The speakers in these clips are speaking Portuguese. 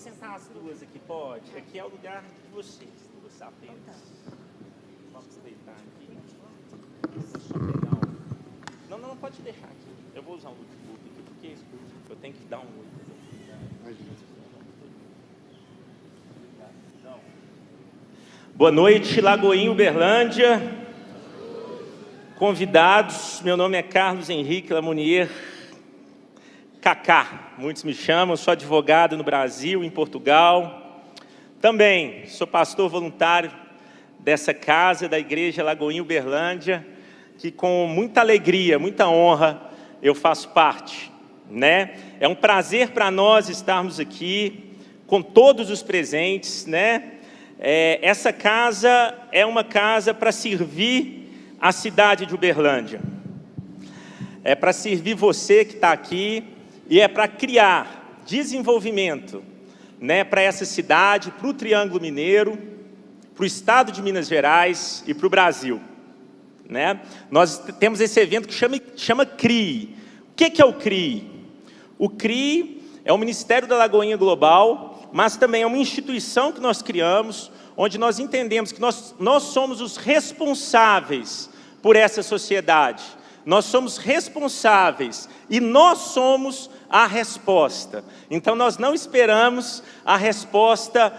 sentar as duas aqui, pode? Aqui é o lugar de vocês, duas apenas. Vamos deitar aqui. Deixa eu só pegar um... Não, pode deixar aqui. Eu vou usar um notebook aqui, porque eu tenho que dar um oi. Boa noite, Lagoinha, Uberlândia. Convidados, meu nome é Carlos Henrique Lamounier Cacá, muitos me chamam, sou advogado no Brasil, em Portugal. Também sou pastor voluntário dessa casa, da Igreja Lagoinha Uberlândia, que com muita alegria, muita honra, eu faço parte, né? É um prazer para nós estarmos aqui, com todos os presentes, né? Essa casa é uma casa para servir a cidade de Uberlândia. É para servir você que está aqui e é para criar desenvolvimento, né, para essa cidade, para o Triângulo Mineiro, para o estado de Minas Gerais e para o Brasil. Né? Nós temos esse evento que chama CRI. O que é o CRI? O CRI é o Ministério da Lagoinha Global, mas também é uma instituição que nós criamos, onde nós entendemos que nós somos os responsáveis por essa sociedade. Nós somos responsáveis e nós somos a resposta. Então nós não esperamos a resposta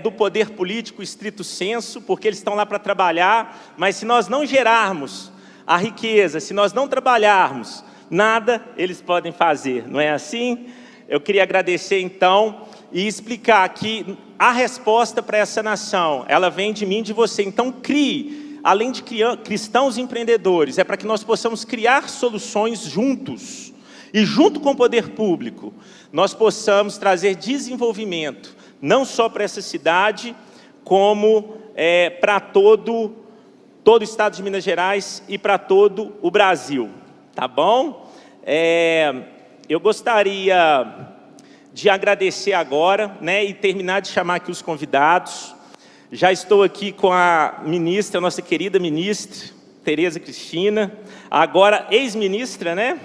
do poder político estrito sensu, porque eles estão lá para trabalhar, mas se nós não gerarmos a riqueza, se nós não trabalharmos, nada eles podem fazer, não é assim? Eu queria agradecer então e explicar que a resposta para essa nação, ela vem de mim e de você. Então crie, além de cristãos empreendedores, é para que nós possamos criar soluções juntos. E junto com o poder público, nós possamos trazer desenvolvimento, não só para essa cidade, como para todo o estado de Minas Gerais e para todo o Brasil. Tá bom? Eu gostaria de agradecer agora, né, e terminar de chamar aqui os convidados. Já estou aqui com a ministra, a nossa querida ministra, Tereza Cristina, agora ex-ministra, né?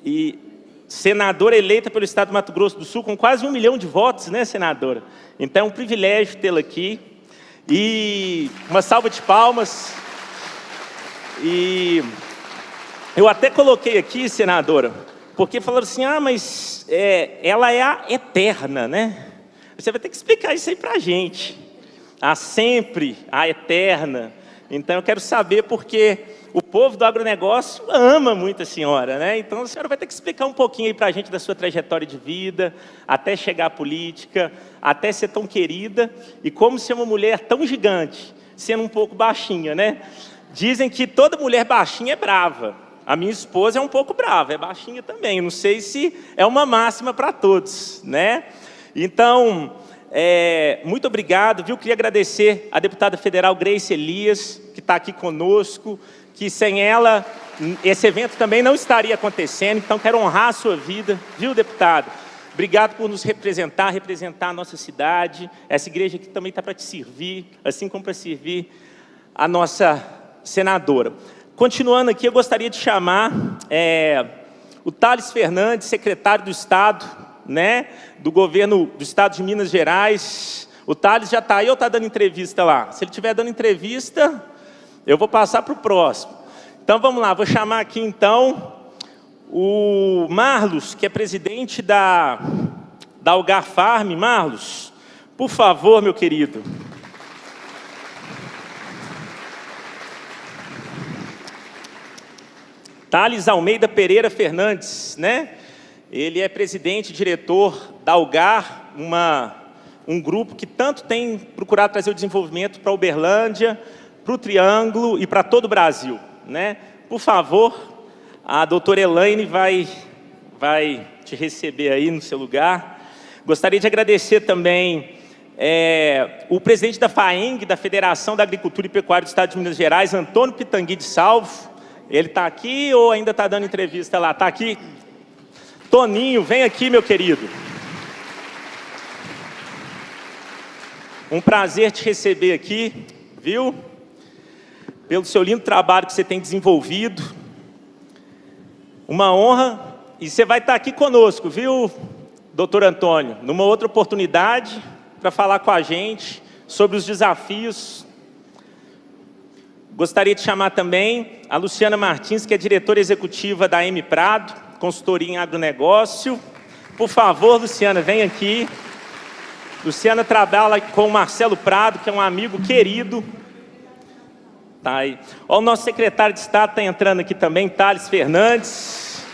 E senadora eleita pelo estado do Mato Grosso do Sul, com quase 1 milhão de votos, né, senadora? Então é um privilégio tê-la aqui. E uma salva de palmas. E eu até coloquei aqui, senadora, porque falaram assim, mas ela é a eterna, né? Você vai ter que explicar isso aí para a gente. A sempre, a eterna. Então eu quero saber porque o povo do agronegócio ama muito a senhora, né? Então a senhora vai ter que explicar um pouquinho aí para a gente da sua trajetória de vida, até chegar à política, até ser tão querida, e como ser uma mulher tão gigante, sendo um pouco baixinha, né? Dizem que toda mulher baixinha é brava. A minha esposa é um pouco brava, é baixinha também. Não sei se é uma máxima para todos, né? Então, muito obrigado, viu? Queria agradecer a deputada federal Grace Elias, que está aqui conosco, que sem ela, esse evento também não estaria acontecendo, então quero honrar a sua vida, viu, deputado? Obrigado por nos representar a nossa cidade, essa igreja aqui também está para te servir, assim como para servir a nossa senadora. Continuando aqui, eu gostaria de chamar o Thales Fernandes, secretário do Estado, né, do governo do Estado de Minas Gerais. O Thales já está aí ou está dando entrevista lá? Se ele estiver dando entrevista, eu vou passar para o próximo. Então vamos lá, vou chamar aqui então o Marlos, que é presidente da Algar Farm. Marlos, por favor, meu querido. Thales Almeida Pereira Fernandes, né? Ele é presidente e diretor da Algar, um grupo que tanto tem procurado trazer o desenvolvimento para Uberlândia, para o Triângulo e para todo o Brasil, né? Por favor, a doutora Elaine vai te receber aí no seu lugar. Gostaria de agradecer também o presidente da FAENG, da Federação da Agricultura e Pecuária do Estado de Minas Gerais, Antônio Pitangui de Salvo. Ele está aqui ou ainda está dando entrevista lá? Está aqui. Toninho, vem aqui, meu querido. Um prazer te receber aqui, viu? Pelo seu lindo trabalho que você tem desenvolvido. Uma honra. E você vai estar aqui conosco, viu, doutor Antônio, numa outra oportunidade, para falar com a gente sobre os desafios. Gostaria de chamar também a Luciana Martins, que é diretora executiva da M Prado, consultoria em agronegócio. Por favor, Luciana, vem aqui. Luciana trabalha com o Marcelo Prado, que é um amigo querido. Tá aí. Ó, o nosso secretário de Estado está entrando aqui também, Thales Fernandes.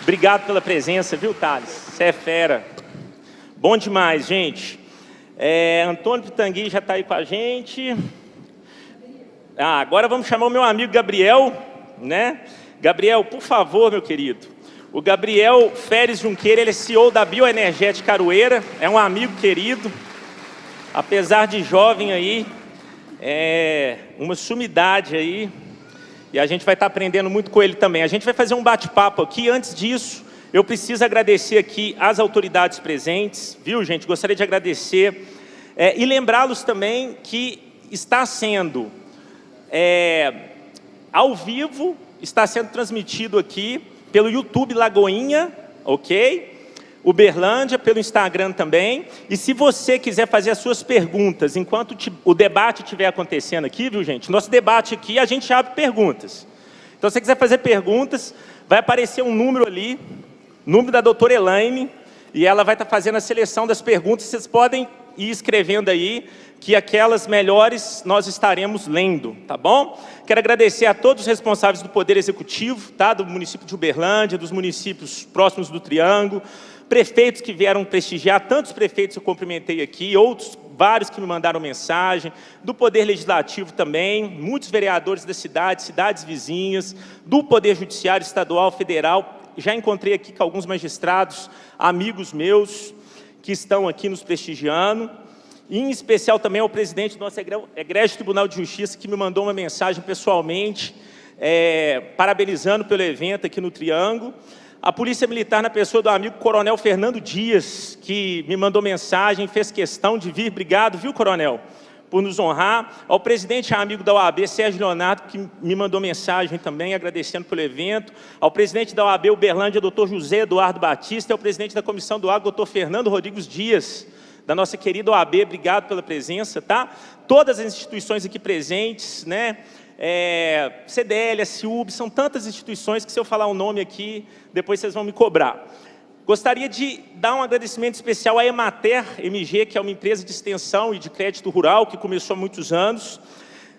Obrigado pela presença, viu, Thales? Você é fera. Bom demais, gente. Antônio Pitangui já está aí com a gente. Agora vamos chamar o meu amigo Gabriel, né? Gabriel, por favor, meu querido. O Gabriel Feres Junqueira, ele é CEO da Bioenergética Aroeira, é um amigo querido, apesar de jovem aí, é uma sumidade aí, e a gente vai estar aprendendo muito com ele também. A gente vai fazer um bate-papo aqui. Antes disso, eu preciso agradecer aqui as autoridades presentes, viu, gente? Gostaria de agradecer e lembrá-los também que está sendo ao vivo, está sendo transmitido aqui pelo YouTube Lagoinha, ok? Uberlândia, pelo Instagram também. E se você quiser fazer as suas perguntas, enquanto o debate estiver acontecendo aqui, viu, gente? Nosso debate aqui, a gente abre perguntas. Então, se você quiser fazer perguntas, vai aparecer um número ali, número da doutora Elaine, e ela vai estar fazendo a seleção das perguntas. Vocês podem ir escrevendo aí, que aquelas melhores nós estaremos lendo, tá bom? Quero agradecer a todos os responsáveis do Poder Executivo, tá? Do município de Uberlândia, dos municípios próximos do Triângulo, prefeitos que vieram prestigiar, tantos prefeitos eu cumprimentei aqui, outros, vários que me mandaram mensagem, do Poder Legislativo também, muitos vereadores da cidade, cidades vizinhas, do Poder Judiciário Estadual, Federal. Já encontrei aqui com alguns magistrados, amigos meus, que estão aqui nos prestigiando. E, em especial, também ao presidente do nosso Egrégio Tribunal de Justiça, que me mandou uma mensagem pessoalmente, parabenizando pelo evento aqui no Triângulo. A Polícia Militar, na pessoa do amigo Coronel Fernando Dias, que me mandou mensagem, fez questão de vir. Obrigado, viu, Coronel, por nos honrar. Ao presidente amigo da OAB, Sérgio Leonardo, que me mandou mensagem também, agradecendo pelo evento. Ao presidente da OAB Uberlândia, doutor José Eduardo Batista. E ao presidente da Comissão do Agro, doutor Fernando Rodrigues Dias, da nossa querida OAB, obrigado pela presença, tá? Todas as instituições aqui presentes, né? CDL, SUB, são tantas instituições que, se eu falar o nome aqui, depois vocês vão me cobrar. Gostaria de dar um agradecimento especial à Emater MG, que é uma empresa de extensão e de crédito rural, que começou há muitos anos,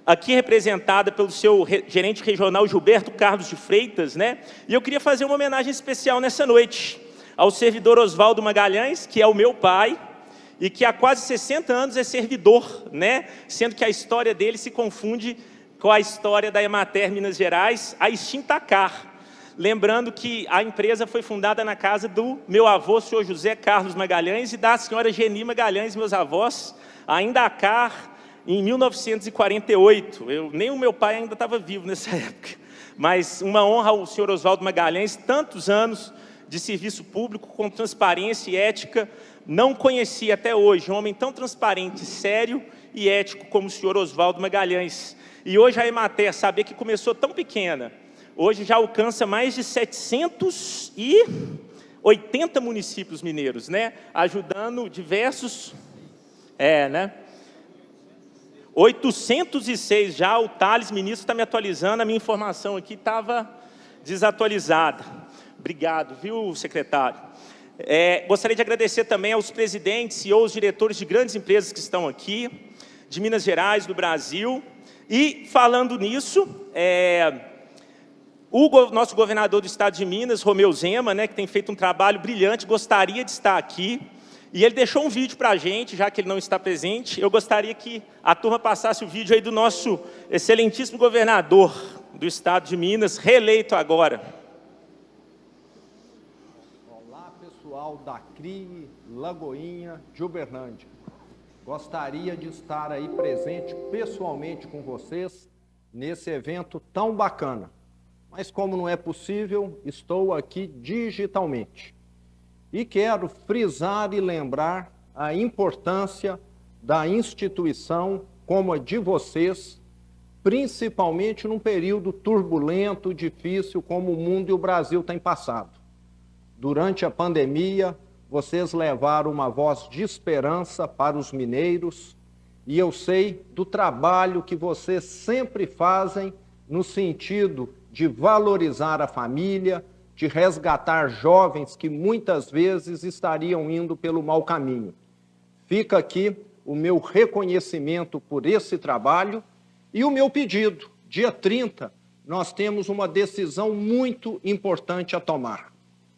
aqui representada pelo seu gerente regional, Gilberto Carlos de Freitas, né? E eu queria fazer uma homenagem especial nessa noite ao servidor Oswaldo Magalhães, que é o meu pai, e que há quase 60 anos é servidor, né? Sendo que a história dele se confunde com a história da Emater Minas Gerais, a extinta CAR. Lembrando que a empresa foi fundada na casa do meu avô, o senhor José Carlos Magalhães, e da senhora Geni Magalhães, meus avós, ainda a CAR, em 1948. Nem o meu pai ainda estava vivo nessa época. Mas uma honra ao senhor Oswaldo Magalhães, tantos anos de serviço público com transparência e ética. Não conheci até hoje um homem tão transparente, sério e ético como o senhor Oswaldo Magalhães. E hoje a Emater, saber que começou tão pequena, hoje já alcança mais de 780 municípios mineiros, né? Ajudando diversos... né? 806 já, o Thales, ministro, está me atualizando, a minha informação aqui estava desatualizada. Obrigado, viu, secretário? Gostaria de agradecer também aos presidentes, CEOs, diretores de grandes empresas que estão aqui, de Minas Gerais, do Brasil. E, falando nisso, o nosso governador do estado de Minas, Romeu Zema, né, que tem feito um trabalho brilhante, gostaria de estar aqui. E ele deixou um vídeo para a gente, já que ele não está presente. Eu gostaria que a turma passasse o vídeo aí do nosso excelentíssimo governador do estado de Minas, reeleito agora. Olá, pessoal da CRI Lagoinha de Uberlândia. Gostaria de estar aí presente pessoalmente com vocês nesse evento tão bacana. Mas como não é possível, estou aqui digitalmente. E quero frisar e lembrar a importância da instituição como a de vocês, principalmente num período turbulento, difícil, como o mundo e o Brasil têm passado. Durante a pandemia, vocês levaram uma voz de esperança para os mineiros e eu sei do trabalho que vocês sempre fazem no sentido de valorizar a família, de resgatar jovens que muitas vezes estariam indo pelo mau caminho. Fica aqui o meu reconhecimento por esse trabalho e o meu pedido. Dia 30, nós temos uma decisão muito importante a tomar.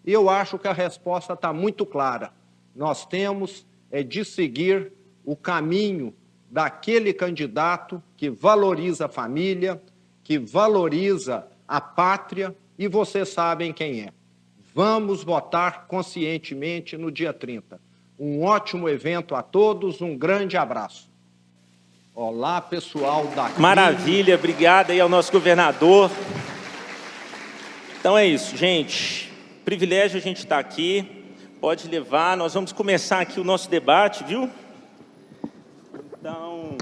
E eu acho que a resposta está muito clara. Nós temos de seguir o caminho daquele candidato que valoriza a família, que valoriza a pátria, e vocês sabem quem é. Vamos votar conscientemente no dia 30. Um ótimo evento a todos, um grande abraço. Olá, pessoal da... Maravilha, obrigado aí ao nosso governador. Então é isso, gente. Privilégio a gente estar aqui. Pode levar, nós vamos começar aqui o nosso debate, viu? Então,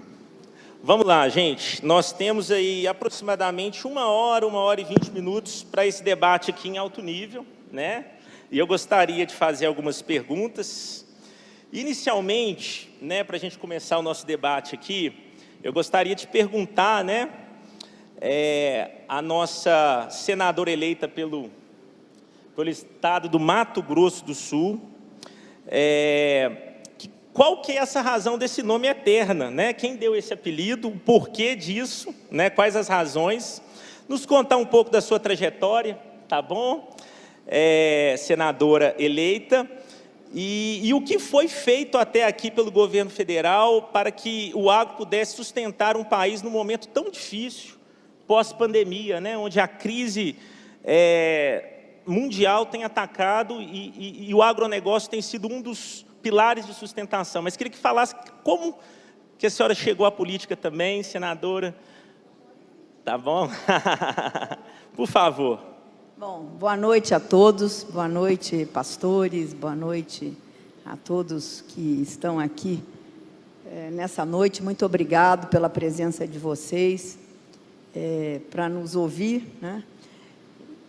vamos lá, gente. Nós temos aí aproximadamente 1 hora e 20 minutos para esse debate aqui em alto nível, né? E eu gostaria de fazer algumas perguntas. Inicialmente, né, para a gente começar o nosso debate aqui, eu gostaria de perguntar, né, a nossa senadora eleita pelo estado do Mato Grosso do Sul, qual que é essa razão desse nome Eterna, né? Quem deu esse apelido, o porquê disso, né? Quais as razões? Nos contar um pouco da sua trajetória, tá bom? Senadora eleita. E o que foi feito até aqui pelo governo federal para que o agro pudesse sustentar um país num momento tão difícil, pós-pandemia, né? Onde a crise mundial tem atacado e o agronegócio tem sido um dos pilares de sustentação. Mas queria que falasse como que a senhora chegou à política também, senadora. Tá bom? Por favor. Bom, boa noite a todos, boa noite, pastores, boa noite a todos que estão aqui nessa noite. Muito obrigado pela presença de vocês, para nos ouvir, né?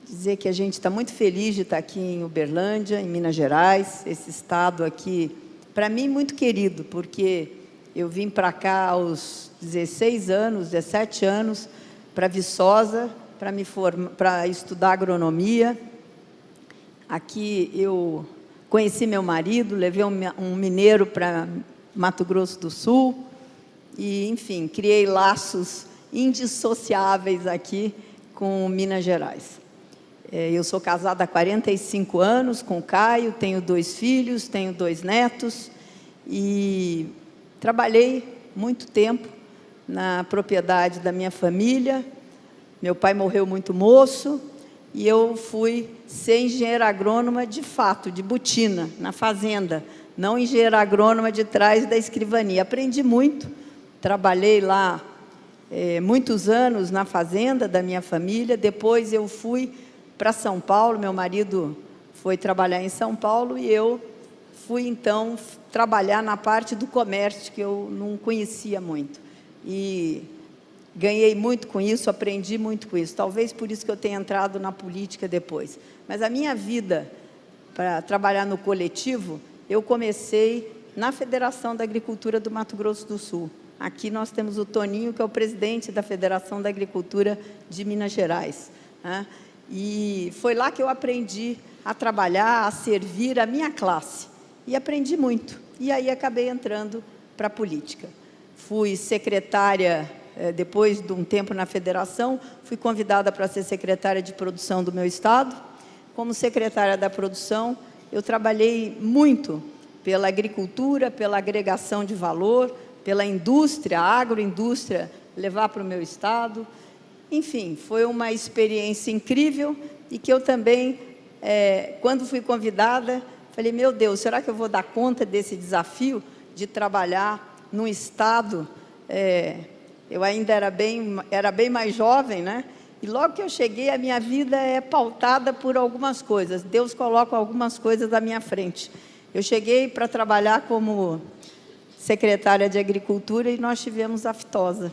Dizer que a gente está muito feliz de estar aqui em Uberlândia, em Minas Gerais, esse estado aqui, para mim, muito querido, porque eu vim para cá aos 16 anos, 17 anos, para Viçosa, para estudar agronomia. Aqui eu conheci meu marido, levei um mineiro para Mato Grosso do Sul e, enfim, criei laços indissociáveis aqui com Minas Gerais. Eu sou casada há 45 anos com o Caio, tenho 2 filhos, tenho 2 netos e trabalhei muito tempo na propriedade da minha família. Meu pai morreu muito moço e eu fui ser engenheira agrônoma de fato, de botina, na fazenda, não engenheira agrônoma de trás da escrivania. Aprendi muito, trabalhei lá muitos anos na fazenda da minha família, depois eu fui para São Paulo, meu marido foi trabalhar em São Paulo e eu fui então trabalhar na parte do comércio, que eu não conhecia muito. E ganhei muito com isso, aprendi muito com isso. Talvez por isso que eu tenha entrado na política depois. Mas a minha vida para trabalhar no coletivo, eu comecei na Federação da Agricultura do Mato Grosso do Sul. Aqui nós temos o Toninho, que é o presidente da Federação da Agricultura de Minas Gerais, né? E foi lá que eu aprendi a trabalhar, a servir a minha classe. E aprendi muito. E aí acabei entrando para a política. Fui secretária, depois de um tempo na federação, fui convidada para ser secretária de produção do meu estado. Como secretária da produção, eu trabalhei muito pela agricultura, pela agregação de valor, pela indústria, a agroindústria, levar para o meu estado. Enfim, foi uma experiência incrível e que eu também, quando fui convidada, falei, meu Deus, será que eu vou dar conta desse desafio de trabalhar num estado? Eu ainda era bem mais jovem, né? E logo que eu cheguei, a minha vida é pautada por algumas coisas. Deus coloca algumas coisas à minha frente. Eu cheguei para trabalhar como secretária de Agricultura e nós tivemos a aftosa,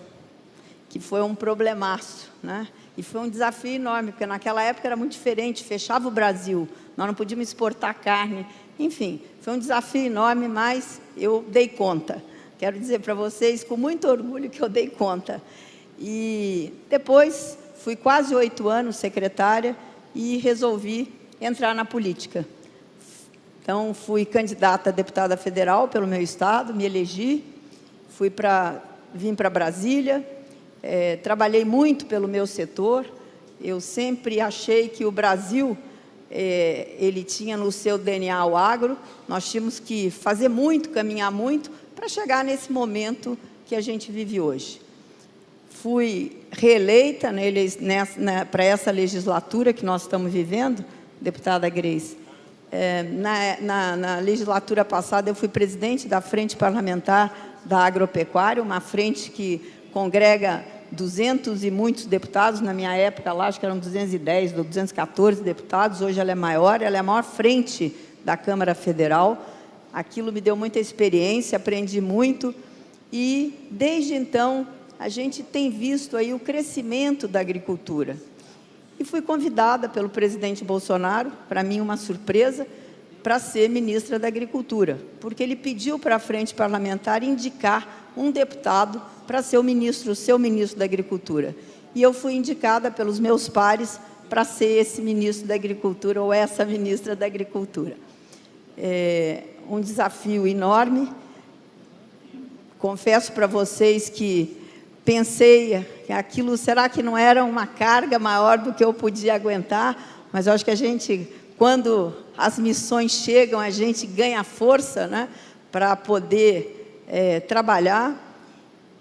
que foi um problemaço, né? E foi um desafio enorme, porque naquela época era muito diferente, fechava o Brasil, nós não podíamos exportar carne Enfim, foi um desafio enorme, mas eu dei conta. Quero dizer para vocês, com muito orgulho, que eu dei conta. E depois, fui quase 8 anos secretária e resolvi entrar na política. Então, fui candidata a deputada federal pelo meu estado, me elegi, vim para Brasília, trabalhei muito pelo meu setor. Eu sempre achei que o Brasil, ele tinha no seu DNA o agro. Nós tínhamos que fazer muito, caminhar muito, para chegar nesse momento que a gente vive hoje. Fui reeleita para essa legislatura que nós estamos vivendo, deputada Grace. Na legislatura passada, eu fui presidente da Frente Parlamentar da Agropecuária, uma frente que congrega 200 e muitos deputados. Na minha época, lá, acho que eram 210 ou 214 deputados. Hoje ela é a maior frente da Câmara Federal. Aquilo me deu muita experiência, aprendi muito. E, desde então, a gente tem visto aí o crescimento da agricultura. E fui convidada pelo presidente Bolsonaro, para mim uma surpresa, para ser ministra da Agricultura, porque ele pediu para a Frente Parlamentar indicar um deputado para ser o seu ministro da Agricultura. E eu fui indicada pelos meus pares para ser esse ministro da Agricultura, ou essa ministra da Agricultura. Um desafio enorme. Confesso para vocês que pensei que aquilo, será que não era uma carga maior do que eu podia aguentar? Mas eu acho que a gente, quando as missões chegam, a gente ganha força, né, para poder trabalhar.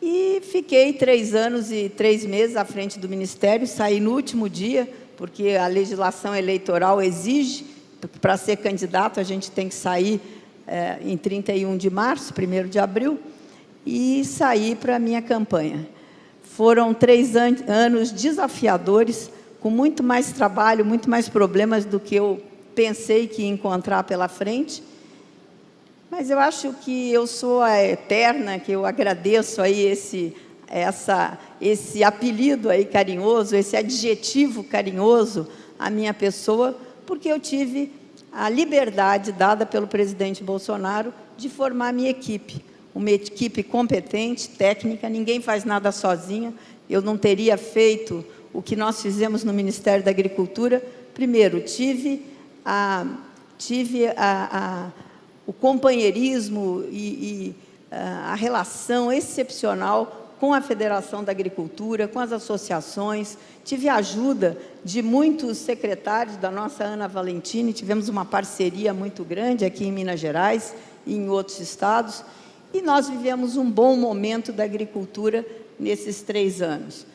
E fiquei 3 anos e 3 meses à frente do Ministério, saí no último dia, porque a legislação eleitoral exige, para ser candidato, a gente tem que sair em 31 de março, 1º de abril, e saí para a minha campanha. Foram 3 anos desafiadores, com muito mais trabalho, muito mais problemas do que eu pensei que ia encontrar pela frente. Mas eu acho que eu sou a eterna, que eu agradeço aí esse apelido aí carinhoso, esse adjetivo carinhoso à minha pessoa, porque eu tive a liberdade dada pelo presidente Bolsonaro de formar minha equipe. Uma equipe competente, técnica, ninguém faz nada sozinha. Eu não teria feito o que nós fizemos no Ministério da Agricultura. Primeiro, tive o companheirismo e a relação excepcional com a Federação da Agricultura, com as associações. Tive a ajuda de muitos secretários da nossa Ana Valentini. Tivemos uma parceria muito grande aqui em Minas Gerais e em outros estados. E nós vivemos um bom momento da agricultura nesses 3 anos.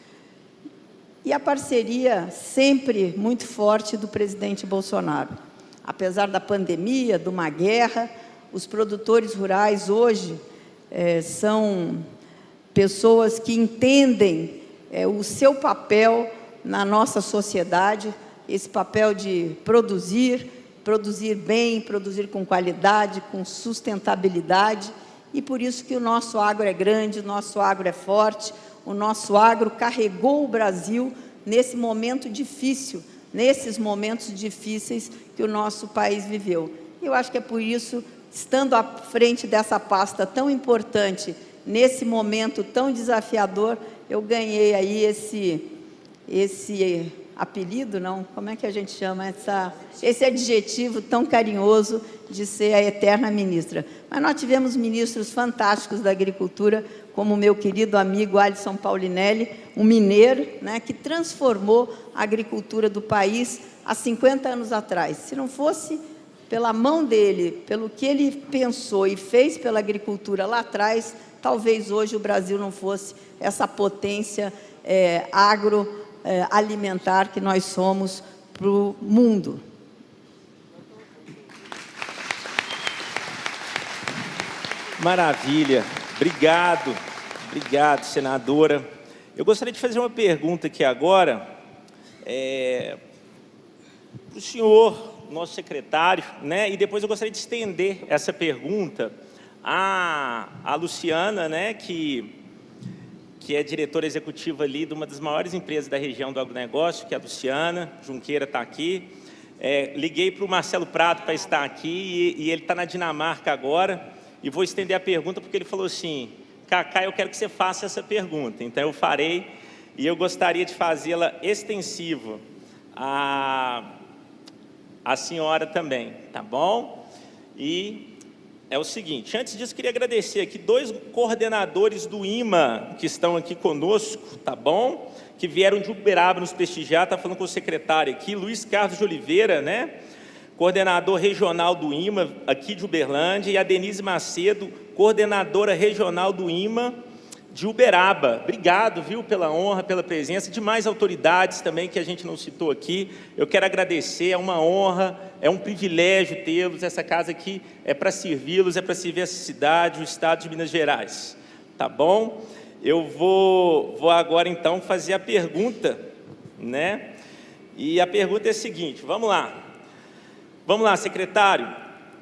E a parceria sempre muito forte do presidente Bolsonaro. Apesar da pandemia, de uma guerra, os produtores rurais hoje são pessoas que entendem o seu papel na nossa sociedade, esse papel de produzir bem, produzir com qualidade, com sustentabilidade. E por isso que o nosso agro é grande, o nosso agro é forte, o nosso agro carregou o Brasil nesse momento difícil, nesses momentos difíceis que o nosso país viveu. Eu acho que é por isso, estando à frente dessa pasta tão importante, nesse momento tão desafiador, eu ganhei aí esse apelido, não? Como é que a gente chama? Esse adjetivo tão carinhoso de ser a eterna ministra. Mas nós tivemos ministros fantásticos da agricultura, como o meu querido amigo Alisson Paulinelli, um mineiro, né, que transformou a agricultura do país há 50 anos atrás. Se não fosse pela mão dele, pelo que ele pensou e fez pela agricultura lá atrás, talvez hoje o Brasil não fosse essa potência agroalimentar que nós somos para o mundo. Maravilha, obrigado, senadora. Eu gostaria de fazer uma pergunta aqui agora, para o senhor, nosso secretário, né? E depois eu gostaria de estender essa pergunta à Luciana, né? Que é diretora executiva ali de uma das maiores empresas da região do agronegócio, que é a Luciana Junqueira, está aqui. Liguei para o Marcelo Prado para estar aqui e ele está na Dinamarca agora. E vou estender a pergunta porque ele falou assim: Cacá, eu quero que você faça essa pergunta. Então eu farei e eu gostaria de fazê-la extensiva à senhora também, tá bom? E é o seguinte, antes disso queria agradecer aqui 2 coordenadores do IMA que estão aqui conosco, tá bom? Que vieram de Uberaba nos prestigiar, está falando com o secretário aqui, Luiz Carlos de Oliveira, né? Coordenador regional do IMA aqui de Uberlândia, e a Denise Macedo, coordenadora regional do IMA de Uberaba. Obrigado, viu, pela honra, pela presença, de mais autoridades também que a gente não citou aqui. Eu quero agradecer, é uma honra, é um privilégio tê-los. Essa casa aqui é para servi-los, é para servir essa cidade, o estado de Minas Gerais, tá bom? Eu vou agora então fazer a pergunta, né? E a pergunta é a seguinte, vamos lá, secretário.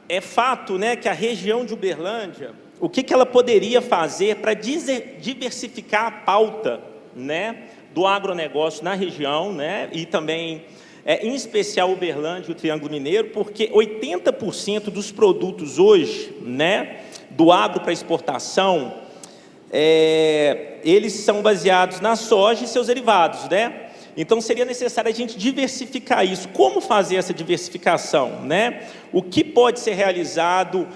É fato, né, que a região de Uberlândia, o que ela poderia fazer para diversificar a pauta, né, do agronegócio na região, né, e também, em especial, Uberlândia e o Triângulo Mineiro, porque 80% dos produtos hoje, né, do agro para exportação, eles são baseados na soja e seus derivados, né? Então, seria necessário a gente diversificar isso. Como fazer essa diversificação, né? O que pode ser realizado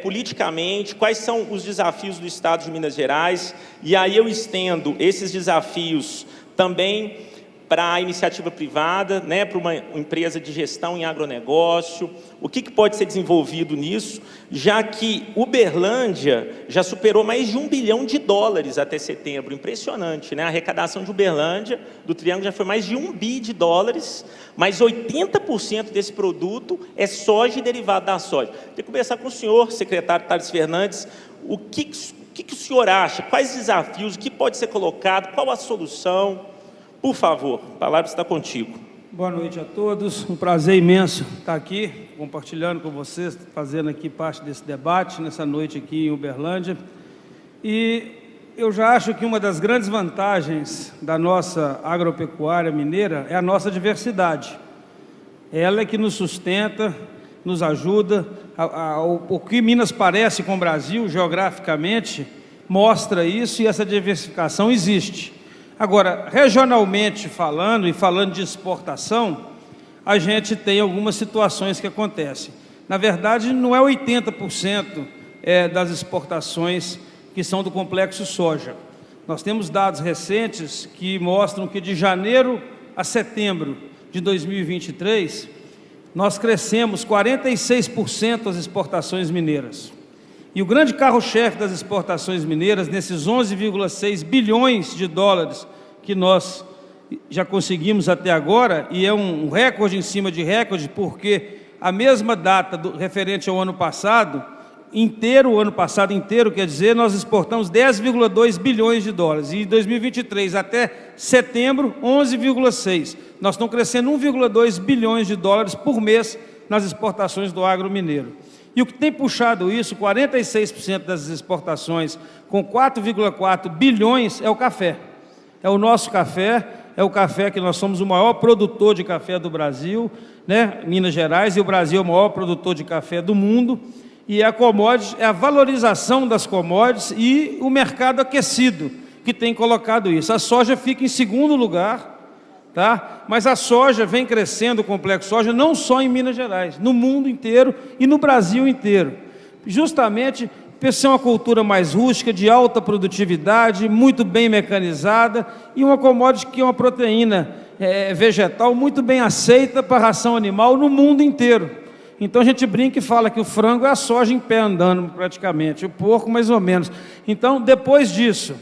politicamente, quais são os desafios do Estado de Minas Gerais, e aí eu estendo esses desafios também para a iniciativa privada, né, para uma empresa de gestão em agronegócio, o que pode ser desenvolvido nisso, já que Uberlândia já superou mais de $1 bilhão até setembro, impressionante, né? A arrecadação de Uberlândia, do Triângulo, já foi mais de $1 bi, mas 80% desse produto é soja e derivado da soja. Queria começar com o senhor, secretário Thales Fernandes, o que o senhor acha, quais desafios, o que pode ser colocado, qual a solução? Por favor, a palavra está contigo. Boa noite a todos, um prazer imenso estar aqui, compartilhando com vocês, fazendo aqui parte desse debate, nessa noite aqui em Uberlândia. E eu já acho que uma das grandes vantagens da nossa agropecuária mineira é a nossa diversidade. Ela é que nos sustenta, nos ajuda. O que Minas parece com o Brasil, geograficamente, mostra isso, e essa diversificação existe. Agora, regionalmente falando, e falando de exportação, a gente tem algumas situações que acontecem. Na verdade, não é 80% das exportações que são do complexo soja. Nós temos dados recentes que mostram que de janeiro a setembro de 2023, nós crescemos 46% as exportações mineiras. E o grande carro-chefe das exportações mineiras, nesses 11,6 bilhões de dólares que nós já conseguimos até agora, e é um recorde em cima de recorde, porque a mesma data referente ao ano passado inteiro, o ano passado inteiro, quer dizer, nós exportamos 10,2 bilhões de dólares, e em 2023 até setembro, 11,6. Nós estamos crescendo 1,2 bilhões de dólares por mês nas exportações do agro mineiro. E o que tem puxado isso, 46% das exportações, com 4,4 bilhões, é o café. É o nosso café, é o café que nós somos o maior produtor de café do Brasil, né? Minas Gerais, e o Brasil é o maior produtor de café do mundo. E a commodity, é a valorização das commodities e o mercado aquecido que tem colocado isso. A soja fica em segundo lugar, tá? Mas a soja vem crescendo, o complexo soja, não só em Minas Gerais, no mundo inteiro e no Brasil inteiro. Justamente por ser uma cultura mais rústica, de alta produtividade, muito bem mecanizada, e uma commodity que é uma proteína vegetal muito bem aceita para a ração animal no mundo inteiro. Então a gente brinca e fala que o frango é a soja em pé andando praticamente, o porco mais ou menos. Então, depois disso,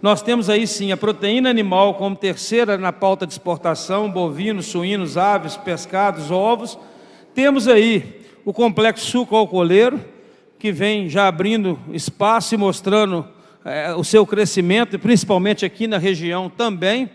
nós temos aí sim a proteína animal como terceira na pauta de exportação, bovinos, suínos, aves, pescados, ovos. Temos aí o complexo sucro-alcooleiro, que vem já abrindo espaço e mostrando o seu crescimento, e principalmente aqui na região também.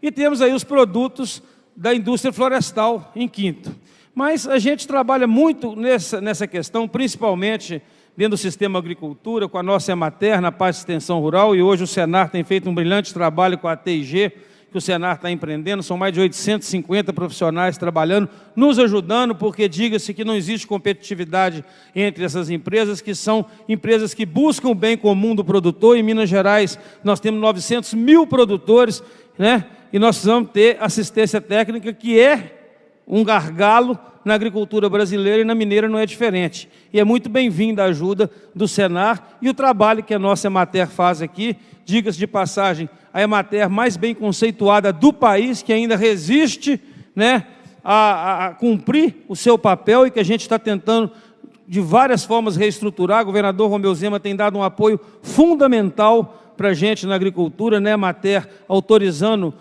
E temos aí os produtos da indústria florestal em quinto. Mas a gente trabalha muito nessa questão, principalmente dentro do sistema agricultura, com a nossa Emater, na parte de extensão rural, e hoje o Senar tem feito um brilhante trabalho com a TIG, que o Senar está empreendendo, são mais de 850 profissionais trabalhando, nos ajudando, porque diga-se que não existe competitividade entre essas empresas, que são empresas que buscam o bem comum do produtor. Em Minas Gerais, nós temos 900 mil produtores, né? E nós precisamos ter assistência técnica, que é um gargalo na agricultura brasileira, e na mineira não é diferente. E é muito bem-vinda a ajuda do Senar e o trabalho que a nossa Emater faz aqui. Diga-se de passagem, a Emater mais bem conceituada do país, que ainda resiste, né, a cumprir o seu papel, e que a gente está tentando de várias formas reestruturar. O governador Romeu Zema tem dado um apoio fundamental para a gente na agricultura, né, Emater autorizando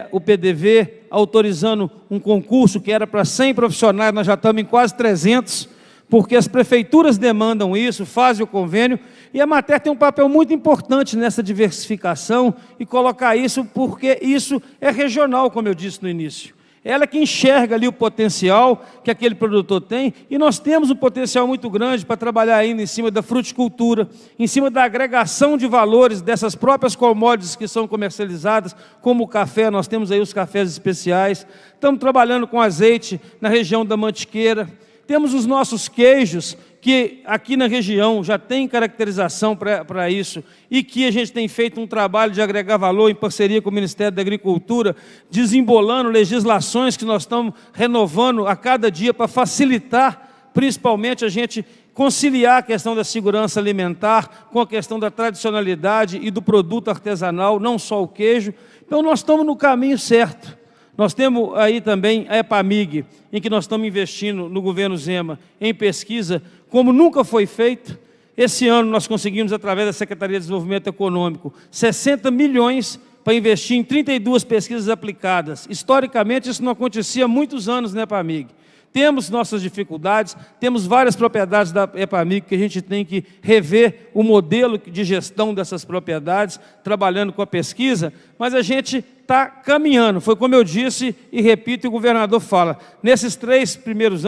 o PDV, autorizando um concurso que era para 100 profissionais, nós já estamos em quase 300, porque as prefeituras demandam isso, fazem o convênio, e a Emater tem um papel muito importante nessa diversificação, e colocar isso, porque isso é regional, como eu disse no início. Ela que enxerga ali o potencial que aquele produtor tem, e nós temos um potencial muito grande para trabalhar ainda em cima da fruticultura, em cima da agregação de valores dessas próprias commodities que são comercializadas, como o café. Nós temos aí os cafés especiais, estamos trabalhando com azeite na região da Mantiqueira, temos os nossos queijos, que aqui na região já tem caracterização para isso, e que a gente tem feito um trabalho de agregar valor em parceria com o Ministério da Agricultura, desembolando legislações que nós estamos renovando a cada dia para facilitar, principalmente, a gente conciliar a questão da segurança alimentar com a questão da tradicionalidade e do produto artesanal, não só o queijo. Então nós estamos no caminho certo. Nós temos aí também a EPAMIG, em que nós estamos investindo no governo Zema em pesquisa, como nunca foi feito. Esse ano nós conseguimos, através da Secretaria de Desenvolvimento Econômico, 60 milhões para investir em 32 pesquisas aplicadas. Historicamente, isso não acontecia há muitos anos na EPAMIG. Temos nossas dificuldades, temos várias propriedades da EPAMIG que a gente tem que rever o modelo de gestão dessas propriedades, trabalhando com a pesquisa, mas a gente está caminhando. Foi como eu disse e repito, e o governador fala, nesses 4 primeiros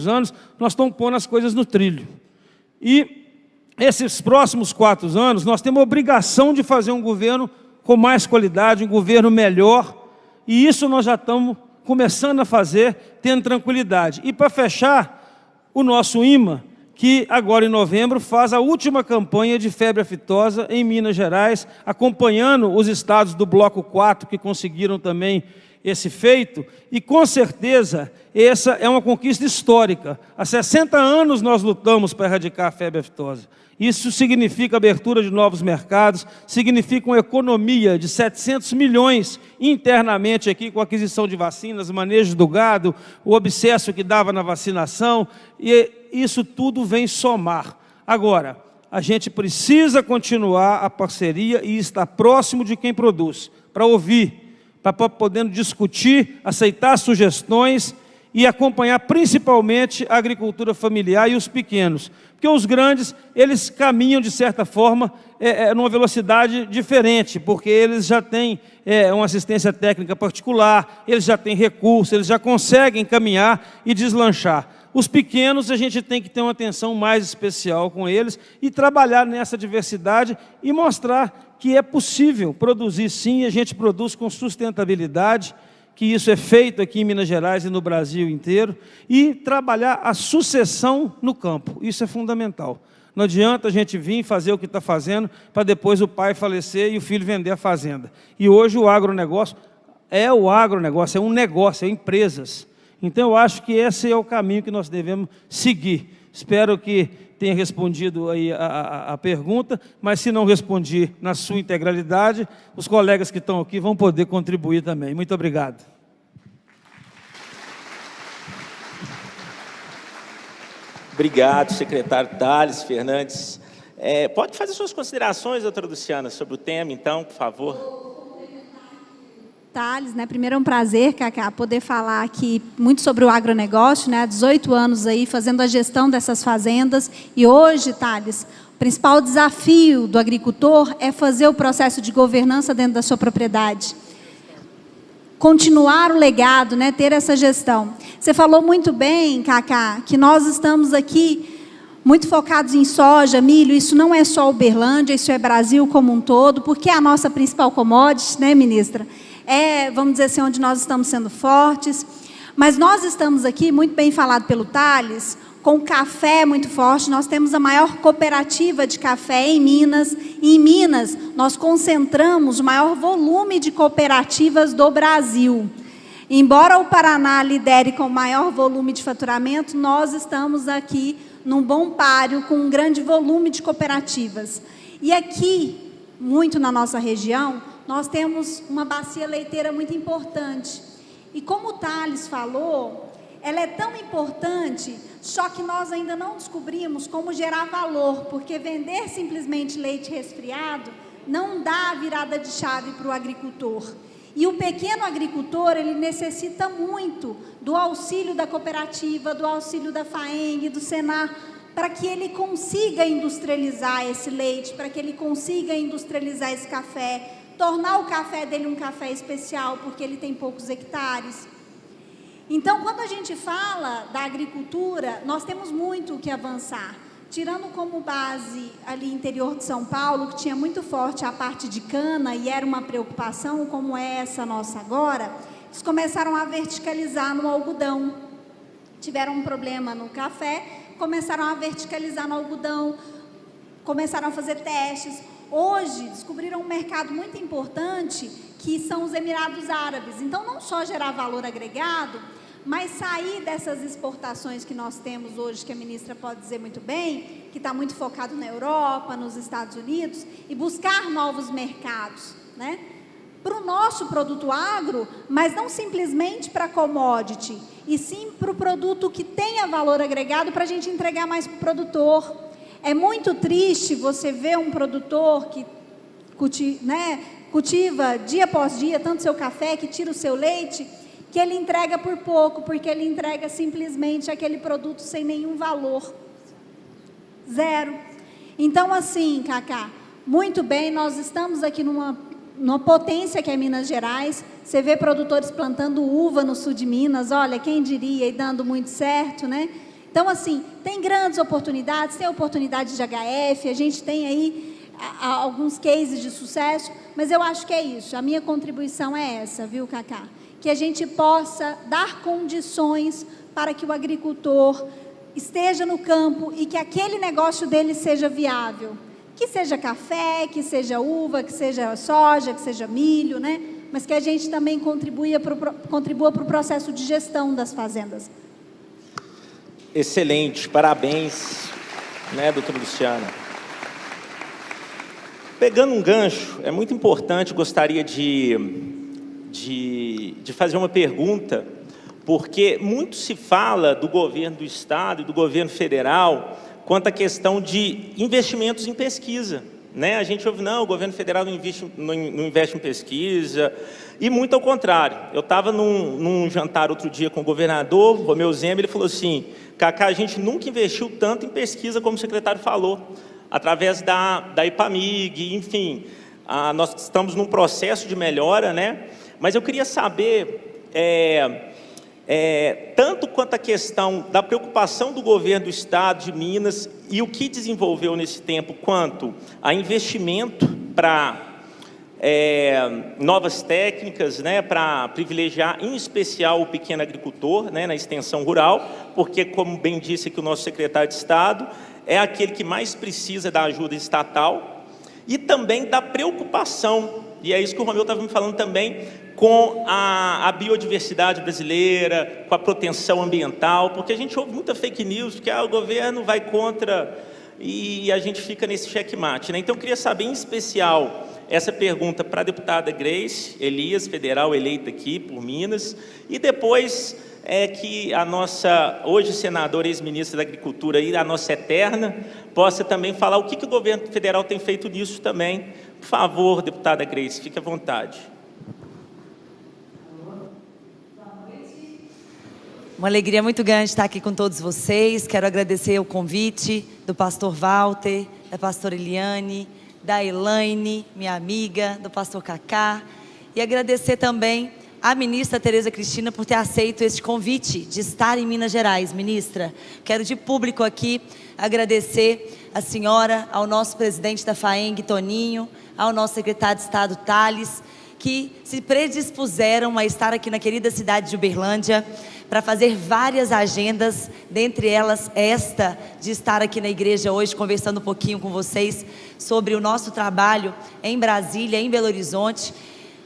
anos, nós estamos pondo as coisas no trilho. E esses próximos 4 anos, nós temos a obrigação de fazer um governo com mais qualidade, um governo melhor, e isso nós já estamos começando a fazer, tendo tranquilidade. E para fechar, o nosso IMA, que agora em novembro faz a última campanha de febre aftosa em Minas Gerais, acompanhando os estados do Bloco 4 que conseguiram também esse feito, e com certeza essa é uma conquista histórica. Há 60 anos nós lutamos para erradicar a febre aftosa. Isso significa abertura de novos mercados, significa uma economia de 700 milhões internamente aqui, com a aquisição de vacinas, manejo do gado, o obsesso que dava na vacinação, e isso tudo vem somar. Agora, a gente precisa continuar a parceria e estar próximo de quem produz, para ouvir, para poder discutir, aceitar sugestões e acompanhar principalmente a agricultura familiar e os pequenos. Porque os grandes, eles caminham de certa forma numa velocidade diferente, porque eles já têm uma assistência técnica particular, eles já têm recursos, eles já conseguem caminhar e deslanchar. Os pequenos, a gente tem que ter uma atenção mais especial com eles e trabalhar nessa diversidade e mostrar que é possível produzir sim, a gente produz com sustentabilidade, que isso é feito aqui em Minas Gerais e no Brasil inteiro, e trabalhar a sucessão no campo, isso é fundamental. Não adianta a gente vir fazer o que está fazendo, para depois o pai falecer e o filho vender a fazenda. E hoje o agronegócio, é um negócio, é empresas. Então eu acho que esse é o caminho que nós devemos seguir. Espero que tenha respondido aí a pergunta, mas se não respondi na sua integralidade, os colegas que estão aqui vão poder contribuir também. Muito obrigado. Obrigado, secretário Thales Fernandes. Pode fazer suas considerações, doutora Luciana, sobre o tema, então, por favor. Thales, né? Primeiro é um prazer, Cacá, poder falar aqui muito sobre o agronegócio, né? Há 18 anos aí fazendo a gestão dessas fazendas, e hoje, Thales, o principal desafio do agricultor é fazer o processo de governança dentro da sua propriedade. Continuar o legado, né? Ter essa gestão. Você falou muito bem, Cacá, que nós estamos aqui muito focados em soja, milho. Isso não é só Uberlândia, isso é Brasil como um todo, porque é a nossa principal commodity, né, ministra? vamos dizer assim, onde nós estamos sendo fortes. Mas nós estamos aqui, muito bem falado pelo Thales, com café muito forte. Nós temos a maior cooperativa de café em Minas. E em Minas, nós concentramos o maior volume de cooperativas do Brasil. Embora o Paraná lidere com o maior volume de faturamento, nós estamos aqui num bom páreo com um grande volume de cooperativas. E aqui, muito na nossa região, nós temos uma bacia leiteira muito importante. E como o Thales falou, ela é tão importante, só que nós ainda não descobrimos como gerar valor, porque vender simplesmente leite resfriado não dá a virada de chave para o agricultor. E o pequeno agricultor, ele necessita muito do auxílio da cooperativa, do auxílio da FAENG, do Senar, para que ele consiga industrializar esse leite, para que ele consiga industrializar esse café, tornar o café dele um café especial, porque ele tem poucos hectares. Então, quando a gente fala da agricultura, nós temos muito o que avançar. Tirando como base ali interior de São Paulo, que tinha muito forte a parte de cana e era uma preocupação, como é essa nossa agora, eles começaram a verticalizar no algodão. Tiveram um problema no café, começaram a verticalizar no algodão, começaram a fazer testes. Hoje, descobriram um mercado muito importante, que são os Emirados Árabes. Então, não só gerar valor agregado, mas sair dessas exportações que nós temos hoje, que a ministra pode dizer muito bem, que está muito focado na Europa, nos Estados Unidos, e buscar novos mercados, né? Para o nosso produto agro, mas não simplesmente para commodity, e sim para o produto que tenha valor agregado para a gente entregar mais para o produtor. É muito triste você ver um produtor que cultiva dia após dia tanto seu café, que tira o seu leite, que ele entrega por pouco, porque ele entrega simplesmente aquele produto sem nenhum valor. Zero. Então, assim, Cacá, muito bem, nós estamos aqui numa potência que é Minas Gerais. Você vê produtores plantando uva no sul de Minas, olha, quem diria, e dando muito certo, né? Então, assim, tem grandes oportunidades, tem oportunidade de HF, a gente tem aí alguns cases de sucesso, mas eu acho que é isso, a minha contribuição é essa, viu, Cacá? Que a gente possa dar condições para que o agricultor esteja no campo e que aquele negócio dele seja viável. Que seja café, que seja uva, que seja soja, que seja milho, né? Mas que a gente também contribua para o processo de gestão das fazendas. Excelente, parabéns, né, doutora Luciana? Pegando um gancho, é muito importante, gostaria de fazer uma pergunta, porque muito se fala do governo do Estado e do governo federal quanto à questão de investimentos em pesquisa, né? A gente ouve, não, o governo federal não investe em pesquisa, e muito ao contrário. Eu estava num jantar outro dia com o governador, Romeu Zema, ele falou assim, Cacá, a gente nunca investiu tanto em pesquisa como o secretário falou, através da IPAMIG, enfim, nós estamos num processo de melhora, né? Mas eu queria saber, tanto quanto a questão da preocupação do governo do Estado de Minas e o que desenvolveu nesse tempo, quanto a investimento para novas técnicas, né, para privilegiar, em especial, o pequeno agricultor, né, na extensão rural, porque, como bem disse aqui o nosso secretário de Estado, é aquele que mais precisa da ajuda estatal, e também da preocupação, e é isso que o Romeu estava me falando também, com a biodiversidade brasileira, com a proteção ambiental, porque a gente ouve muita fake news, porque o governo vai contra, e a gente fica nesse checkmate, né? Então, eu queria saber, em especial, essa pergunta para a deputada Grace Elias, federal eleita aqui por Minas, e depois que a nossa, hoje senadora e ex-ministra da Agricultura, e a nossa eterna, possa também falar o que o governo federal tem feito nisso também. Por favor, deputada Grace, fique à vontade. Uma alegria muito grande estar aqui com todos vocês. Quero agradecer o convite do pastor Walter, da pastora Eliane, da Elaine, minha amiga, do pastor Cacá, e agradecer também à ministra Tereza Cristina por ter aceito este convite de estar em Minas Gerais. Ministra, quero de público aqui agradecer a senhora, ao nosso presidente da FAENG, Toninho, ao nosso secretário de Estado, Thales, que se predispuseram a estar aqui na querida cidade de Uberlândia para fazer várias agendas, dentre elas esta de estar aqui na igreja hoje conversando um pouquinho com vocês sobre o nosso trabalho em Brasília, em Belo Horizonte,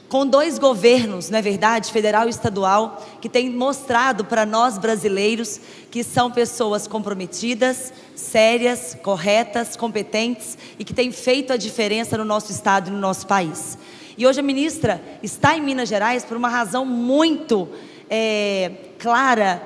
com 2 governos, não é verdade, federal e estadual, que têm mostrado para nós brasileiros que são pessoas comprometidas, sérias, corretas, competentes e que têm feito a diferença no nosso estado e no nosso país. E hoje a ministra está em Minas Gerais por uma razão muito clara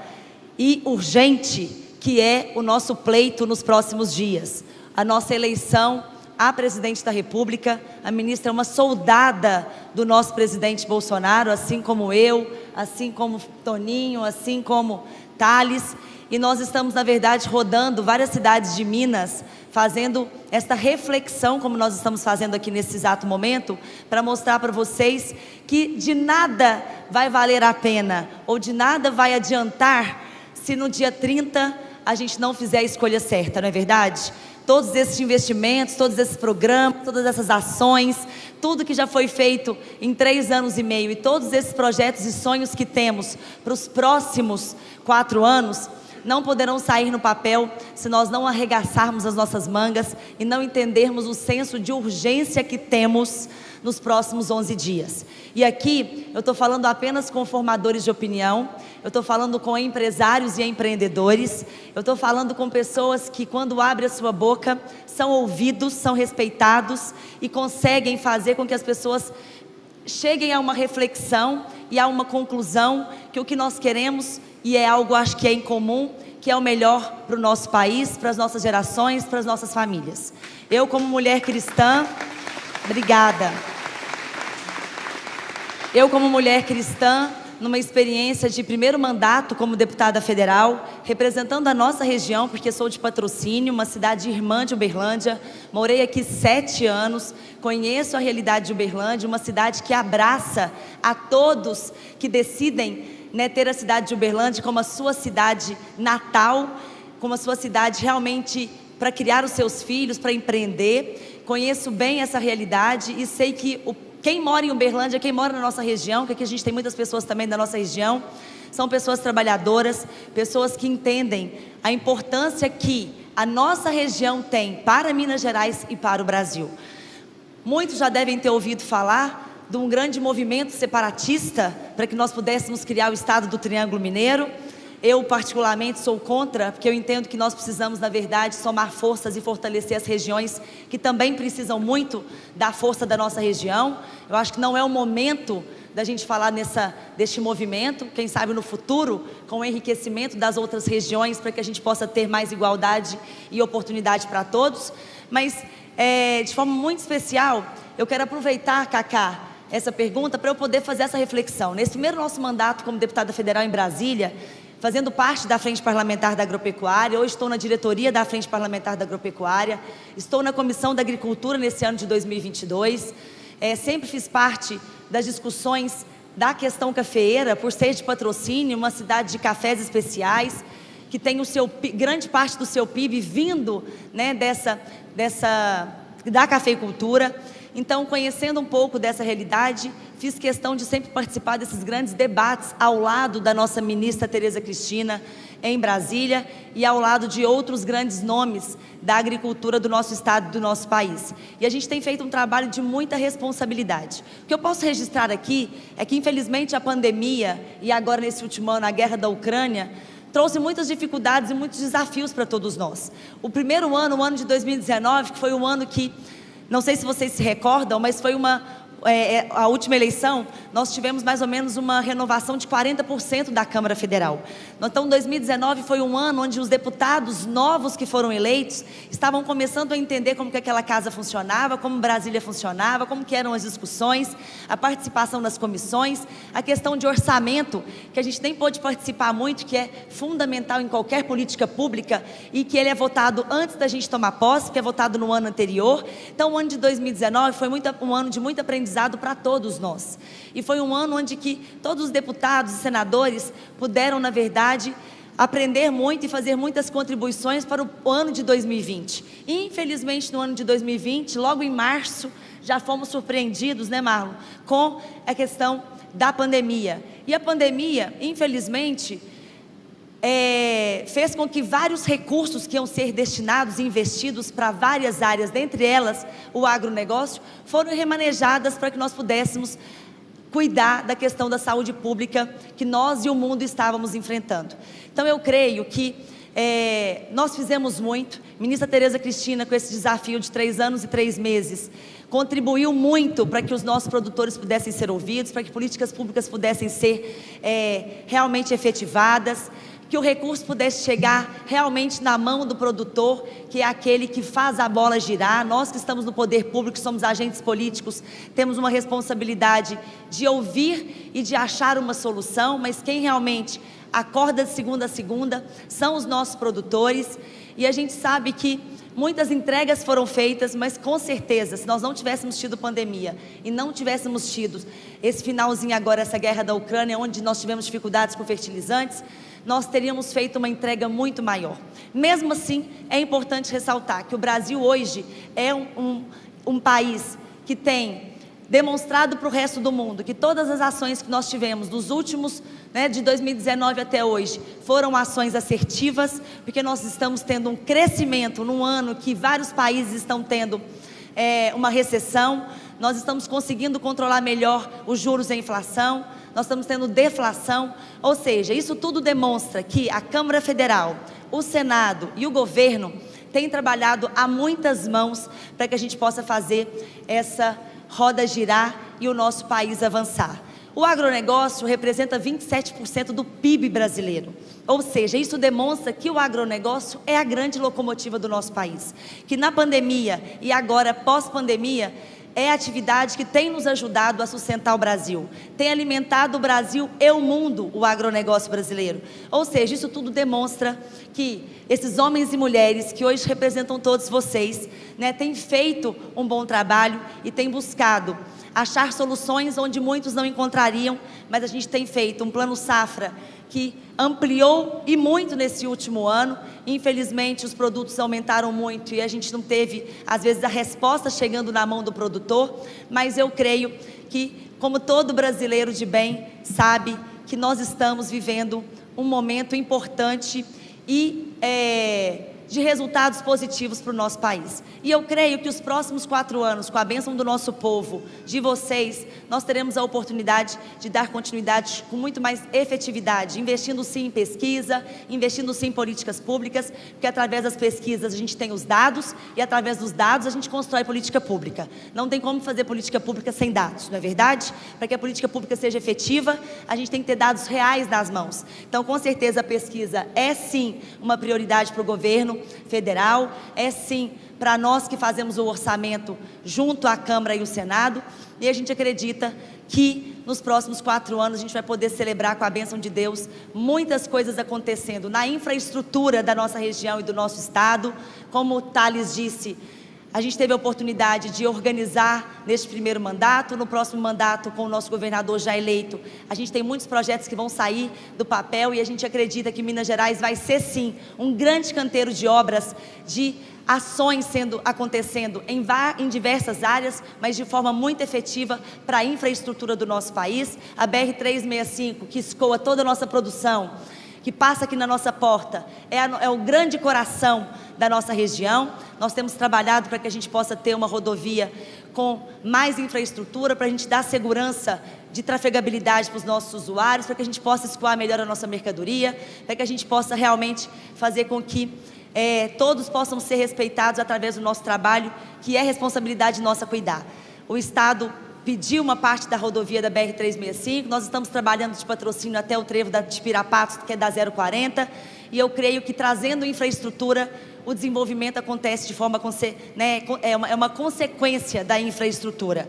e urgente, que é o nosso pleito nos próximos dias, a nossa eleição a presidente da República. A ministra é uma soldada do nosso presidente Bolsonaro, assim como eu, assim como Toninho, assim como Tales, e nós estamos, na verdade, rodando várias cidades de Minas, fazendo esta reflexão, como nós estamos fazendo aqui nesse exato momento, para mostrar para vocês que de nada vai valer a pena, ou de nada vai adiantar, se no dia 30 a gente não fizer a escolha certa, não é verdade? Todos esses investimentos, todos esses programas, todas essas ações, tudo que já foi feito em 3 anos e meio e todos esses projetos e sonhos que temos para os próximos 4 anos, não poderão sair no papel se nós não arregaçarmos as nossas mangas e não entendermos o senso de urgência que temos nos próximos 11 dias. E aqui eu estou falando apenas com formadores de opinião, eu estou falando com empresários e empreendedores, eu estou falando com pessoas que, quando abrem a sua boca, são ouvidos, são respeitados e conseguem fazer com que as pessoas cheguem a uma reflexão e a uma conclusão que o que nós queremos, e é algo, acho que é incomum, que é o melhor para o nosso país, para as nossas gerações, para as nossas famílias. Eu, como mulher cristã, obrigada. Eu, como mulher cristã, numa experiência de primeiro mandato como deputada federal, representando a nossa região, porque sou de Patrocínio, uma cidade irmã de Uberlândia, morei aqui 7 anos, conheço a realidade de Uberlândia, uma cidade que abraça a todos que decidem, ter a cidade de Uberlândia como a sua cidade natal, como a sua cidade realmente para criar os seus filhos, para empreender. Conheço bem essa realidade e sei que quem mora em Uberlândia, quem mora na nossa região, que aqui a gente tem muitas pessoas também da nossa região, são pessoas trabalhadoras, pessoas que entendem a importância que a nossa região tem para Minas Gerais e para o Brasil. Muitos já devem ter ouvido falar de um grande movimento separatista para que nós pudéssemos criar o estado do Triângulo Mineiro. Eu particularmente sou contra, porque eu entendo que nós precisamos, na verdade, somar forças e fortalecer as regiões que também precisam muito da força da nossa região. Eu acho que não é o momento da gente falar deste movimento, quem sabe no futuro, com o enriquecimento das outras regiões, para que a gente possa ter mais igualdade e oportunidade para todos. Mas, de forma muito especial, eu quero aproveitar, Cacá, essa pergunta para eu poder fazer essa reflexão. Nesse primeiro nosso mandato como deputada federal em Brasília, fazendo parte da Frente Parlamentar da Agropecuária, hoje estou na diretoria da Frente Parlamentar da Agropecuária, estou na Comissão da Agricultura nesse ano de 2022, sempre fiz parte das discussões da questão cafeeira, por ser de Patrocínio, uma cidade de cafés especiais, que tem grande parte do seu PIB vindo, da cafeicultura. Então, conhecendo um pouco dessa realidade, fiz questão de sempre participar desses grandes debates ao lado da nossa ministra Tereza Cristina, em Brasília, e ao lado de outros grandes nomes da agricultura do nosso estado e do nosso país. E a gente tem feito um trabalho de muita responsabilidade. O que eu posso registrar aqui é que, infelizmente, a pandemia, e agora nesse último ano a guerra da Ucrânia, trouxe muitas dificuldades e muitos desafios para todos nós. O primeiro ano, o ano de 2019, que foi um ano que, não sei se vocês se recordam, mas foi a última eleição, nós tivemos mais ou menos uma renovação de 40% da Câmara Federal. Então, 2019 foi um ano onde os deputados novos que foram eleitos estavam começando a entender como que aquela casa funcionava, como Brasília funcionava, como que eram as discussões, a participação nas comissões, a questão de orçamento, que a gente nem pôde participar muito, que é fundamental em qualquer política pública e que ele é votado antes da gente tomar posse, que é votado no ano anterior. Então, o ano de 2019 foi um ano de muito aprendizado para todos nós, e foi um ano onde que todos os deputados e senadores puderam, na verdade, aprender muito e fazer muitas contribuições para o ano de 2020. Infelizmente, no ano de 2020, logo em março, já fomos surpreendidos, né, Marlon, com a questão da pandemia. E a pandemia, infelizmente, fez com que vários recursos que iam ser destinados e investidos para várias áreas, dentre elas o agronegócio, foram remanejadas para que nós pudéssemos cuidar da questão da saúde pública que nós e o mundo estávamos enfrentando. Então eu creio que nós fizemos muito. Ministra Tereza Cristina, com esse desafio de 3 anos e 3 meses, contribuiu muito para que os nossos produtores pudessem ser ouvidos, para que políticas públicas pudessem ser realmente efetivadas, que o recurso pudesse chegar realmente na mão do produtor, que é aquele que faz a bola girar. Nós que estamos no poder público, somos agentes políticos, temos uma responsabilidade de ouvir e de achar uma solução, mas quem realmente acorda de segunda a segunda são os nossos produtores, e a gente sabe que muitas entregas foram feitas, mas com certeza, se nós não tivéssemos tido pandemia e não tivéssemos tido esse finalzinho agora, essa guerra da Ucrânia, onde nós tivemos dificuldades com fertilizantes, nós teríamos feito uma entrega muito maior. Mesmo assim, é importante ressaltar que o Brasil hoje é um país que tem demonstrado para o resto do mundo que todas as ações que nós tivemos nos últimos, de 2019 até hoje, foram ações assertivas, porque nós estamos tendo um crescimento num ano que vários países estão tendo uma recessão. Nós estamos conseguindo controlar melhor os juros e a inflação, nós estamos tendo deflação, ou seja, isso tudo demonstra que a Câmara Federal, o Senado e o governo têm trabalhado a muitas mãos para que a gente possa fazer essa roda girar e o nosso país avançar. O agronegócio representa 27% do PIB brasileiro, ou seja, isso demonstra que o agronegócio é a grande locomotiva do nosso país, que na pandemia e agora pós-pandemia, é a atividade que tem nos ajudado a sustentar o Brasil, tem alimentado o Brasil e o mundo, o agronegócio brasileiro. Ou seja, isso tudo demonstra que esses homens e mulheres que hoje representam todos vocês, têm feito um bom trabalho e têm buscado achar soluções onde muitos não encontrariam, mas a gente tem feito um plano safra que ampliou e muito nesse último ano. Infelizmente os produtos aumentaram muito e a gente não teve às vezes a resposta chegando na mão do produtor, mas eu creio que, como todo brasileiro de bem sabe, que nós estamos vivendo um momento importante e de resultados positivos para o nosso país. E eu creio que os próximos 4 anos, com a bênção do nosso povo, de vocês, nós teremos a oportunidade de dar continuidade com muito mais efetividade, investindo sim em pesquisa, investindo sim em políticas públicas, porque através das pesquisas a gente tem os dados e através dos dados a gente constrói política pública. Não tem como fazer política pública sem dados, não é verdade? Para que a política pública seja efetiva, a gente tem que ter dados reais nas mãos. Então, com certeza, a pesquisa é sim uma prioridade para o governo federal, é sim para nós que fazemos o orçamento junto à Câmara e o Senado, e a gente acredita que nos próximos 4 anos a gente vai poder celebrar, com a bênção de Deus, muitas coisas acontecendo na infraestrutura da nossa região e do nosso estado. Como o Thales disse, a gente teve a oportunidade de organizar neste primeiro mandato. No próximo mandato, com o nosso governador já eleito, a gente tem muitos projetos que vão sair do papel, e a gente acredita que Minas Gerais vai ser sim um grande canteiro de obras, de ações acontecendo em diversas áreas, mas de forma muito efetiva para a infraestrutura do nosso país. A BR-365, que escoa toda a nossa produção, que passa aqui na nossa porta, é o grande coração da nossa região. Nós temos trabalhado para que a gente possa ter uma rodovia com mais infraestrutura, para a gente dar segurança de trafegabilidade para os nossos usuários, para que a gente possa escoar melhor a nossa mercadoria, para que a gente possa realmente fazer com que todos possam ser respeitados através do nosso trabalho, que é responsabilidade nossa cuidar. O Estado pediu uma parte da rodovia da BR-365, nós estamos trabalhando de patrocínio até o trevo de Pirapatos, que é da 040, e eu creio que trazendo infraestrutura, o desenvolvimento acontece de forma, é uma consequência da infraestrutura.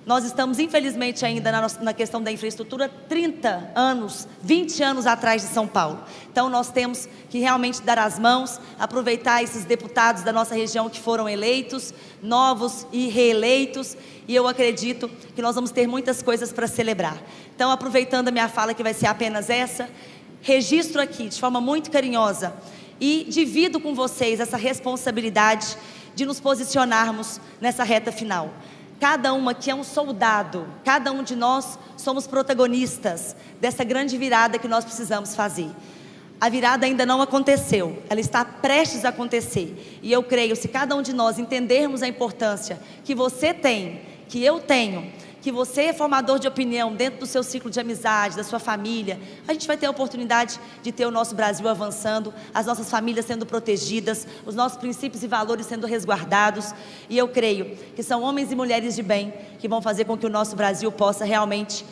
Nós estamos, infelizmente, ainda na questão da infraestrutura 30 anos, 20 anos atrás de São Paulo. Então, nós temos que realmente dar as mãos, aproveitar esses deputados da nossa região que foram eleitos, novos e reeleitos, e eu acredito que nós vamos ter muitas coisas para celebrar. Então, aproveitando a minha fala, que vai ser apenas essa, registro aqui de forma muito carinhosa e divido com vocês essa responsabilidade de nos posicionarmos nessa reta final. Cada uma aqui é um soldado, cada um de nós somos protagonistas dessa grande virada que nós precisamos fazer. A virada ainda não aconteceu, ela está prestes a acontecer. E eu creio, se cada um de nós entendermos a importância que você tem, que eu tenho, que você é formador de opinião dentro do seu ciclo de amizade, da sua família, a gente vai ter a oportunidade de ter o nosso Brasil avançando, as nossas famílias sendo protegidas, os nossos princípios e valores sendo resguardados. E eu creio que são homens e mulheres de bem que vão fazer com que o nosso Brasil possa realmente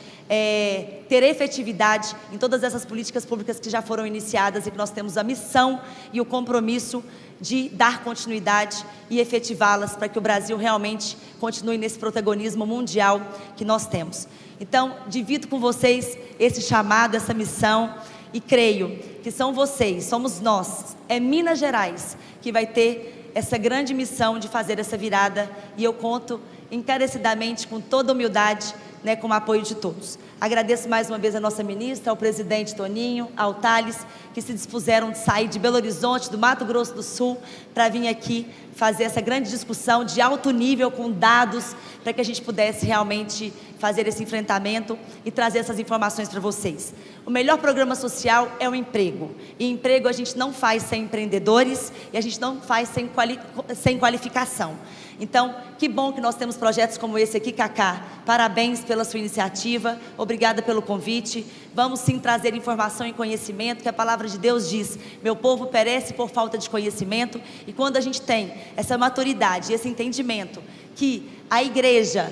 ter efetividade em todas essas políticas públicas que já foram iniciadas e que nós temos a missão e o compromisso de dar continuidade e efetivá-las para que o Brasil realmente continue nesse protagonismo mundial que nós temos. Então, divido com vocês esse chamado, essa missão, e creio que são vocês, somos nós, é Minas Gerais que vai ter essa grande missão de fazer essa virada, e eu conto encarecidamente, com toda humildade, com o apoio de todos. Agradeço mais uma vez a nossa ministra, ao presidente Toninho, ao Thales, que se dispuseram de sair de Belo Horizonte, do Mato Grosso do Sul, para vir aqui fazer essa grande discussão de alto nível, com dados, para que a gente pudesse realmente fazer esse enfrentamento e trazer essas informações para vocês. O melhor programa social é o emprego. E emprego a gente não faz sem empreendedores e a gente não faz sem qualificação. Então, que bom que nós temos projetos como esse aqui, Cacá. Parabéns pela sua iniciativa, obrigada pelo convite. Vamos sim trazer informação e conhecimento, que a palavra de Deus diz: meu povo perece por falta de conhecimento. E quando a gente tem essa maturidade, esse entendimento, que a igreja,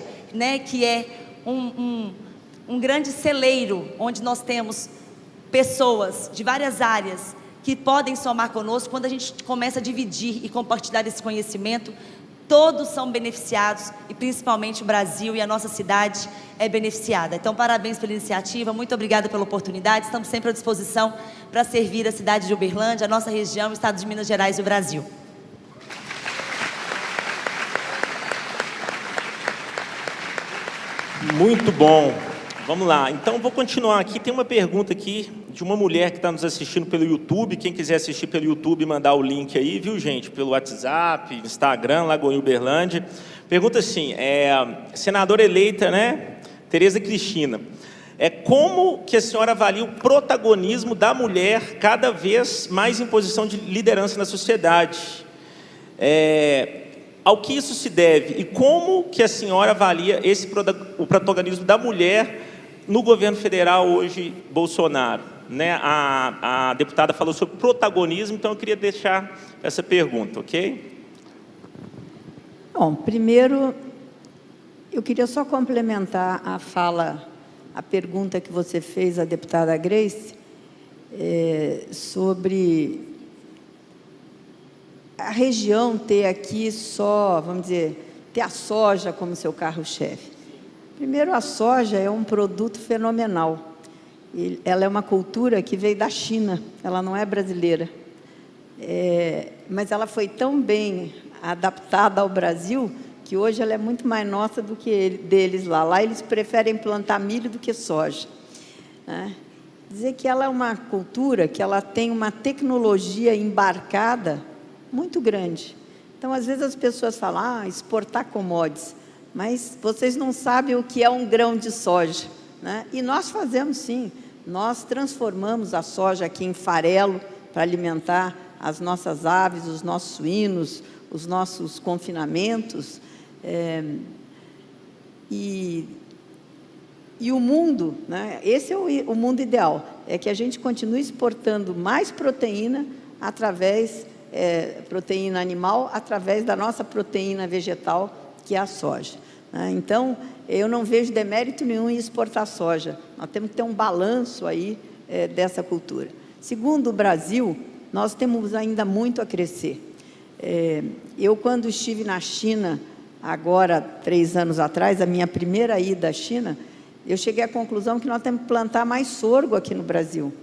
que é um grande celeiro, onde nós temos pessoas de várias áreas que podem somar conosco, quando a gente começa a dividir e compartilhar esse conhecimento, todos são beneficiados, e principalmente o Brasil e a nossa cidade é beneficiada. Então, parabéns pela iniciativa, muito obrigada pela oportunidade, estamos sempre à disposição para servir a cidade de Uberlândia, a nossa região, o estado de Minas Gerais e o Brasil. Muito bom. Vamos lá, então vou continuar aqui. Tem uma pergunta aqui de uma mulher que está nos assistindo pelo YouTube. Quem quiser assistir pelo YouTube, mandar o link aí, viu, gente? Pelo WhatsApp, Instagram, Lagoinha Uberlândia. Pergunta assim, senadora eleita, Tereza Cristina, como que a senhora avalia o protagonismo da mulher cada vez mais em posição de liderança na sociedade? Ao que isso se deve e como que a senhora avalia o protagonismo da mulher no governo federal hoje, Bolsonaro? A deputada falou sobre protagonismo, então eu queria deixar essa pergunta, ok? Bom, primeiro, eu queria só complementar a pergunta que você fez à deputada Grace, sobre a região ter aqui só, vamos dizer, ter a soja como seu carro-chefe. Primeiro, a soja é um produto fenomenal. Ela é uma cultura que veio da China, ela não é brasileira. Mas ela foi tão bem adaptada ao Brasil que hoje ela é muito mais nossa do que deles lá. Lá eles preferem plantar milho do que soja. Dizer que ela é uma cultura que ela tem uma tecnologia embarcada muito grande. Então, às vezes as pessoas falam, exportar commodities, mas vocês não sabem o que é um grão de soja, E nós fazemos sim, nós transformamos a soja aqui em farelo para alimentar as nossas aves, os nossos suínos, os nossos confinamentos, e o mundo, esse é o mundo ideal, é que a gente continue exportando mais proteína proteína animal, através da nossa proteína vegetal, que é a soja. Então, eu não vejo demérito nenhum em exportar soja. Nós temos que ter um balanço aí dessa cultura. Segundo o Brasil, nós temos ainda muito a crescer. Eu, quando estive na China, agora, 3 anos atrás, a minha primeira ida à China, eu cheguei à conclusão que nós temos que plantar mais sorgo aqui no Brasil.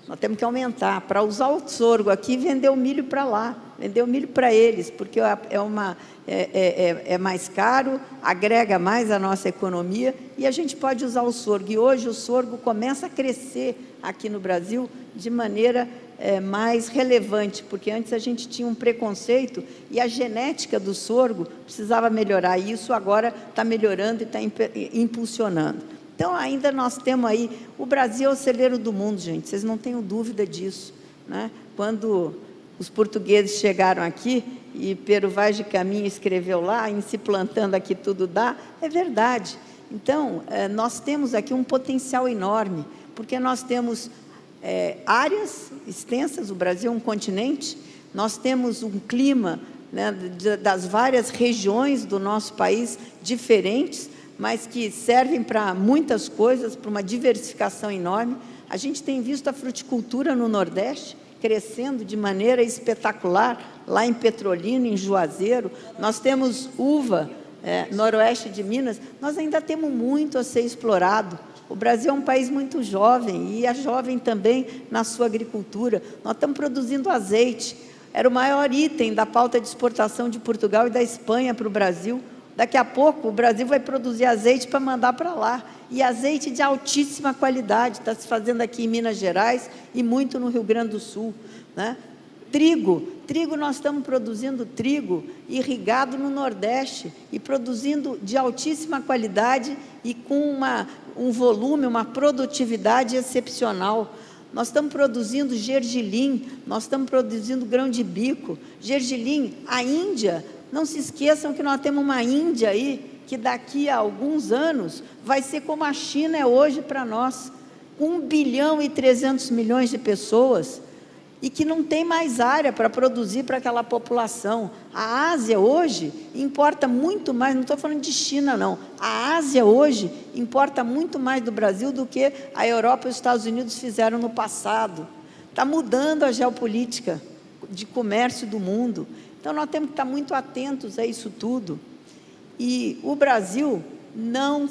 Nós temos que aumentar, para usar o sorgo aqui e vender o milho para lá, vender o milho para eles, porque é mais caro, agrega mais a nossa economia, e a gente pode usar o sorgo. E hoje o sorgo começa a crescer aqui no Brasil de maneira mais relevante, porque antes a gente tinha um preconceito e a genética do sorgo precisava melhorar, e isso agora está melhorando e está impulsionando. Então, ainda nós temos aí, o Brasil é o celeiro do mundo, gente, vocês não tenham dúvida disso, né? Quando os portugueses chegaram aqui, e Pero Vaz de Caminha escreveu lá, em Se Plantando Aqui Tudo Dá, é verdade. Então, nós temos aqui um potencial enorme, porque nós temos áreas extensas, o Brasil é um continente, nós temos um clima, né, das várias regiões do nosso país diferentes, mas que servem para muitas coisas, para uma diversificação enorme. A gente tem visto a fruticultura no Nordeste crescendo de maneira espetacular, lá em Petrolina, em Juazeiro. Nós temos uva, noroeste de Minas. Nós ainda temos muito a ser explorado. O Brasil é um país muito jovem, e é jovem também na sua agricultura. Nós estamos produzindo azeite. Era o maior item da pauta de exportação de Portugal e da Espanha para o Brasil. Daqui a pouco o Brasil vai produzir azeite para mandar para lá, e azeite de altíssima qualidade, está se fazendo aqui em Minas Gerais e muito no Rio Grande do Sul, né? Trigo nós estamos produzindo trigo irrigado no Nordeste, e produzindo de altíssima qualidade e com um volume, uma produtividade excepcional. Nós estamos produzindo gergelim, nós estamos produzindo grão de bico, gergelim, a Índia. Não se esqueçam que nós temos uma Índia aí, que daqui a alguns anos vai ser como a China é hoje para nós, 1,3 bilhão de pessoas, e que não tem mais área para produzir para aquela população. A Ásia hoje importa muito mais, não estou falando de China não, a Ásia hoje importa muito mais do Brasil do que a Europa e os Estados Unidos fizeram no passado. Está mudando a geopolítica de comércio do mundo. Então, nós temos que estar muito atentos a isso tudo. E o Brasil não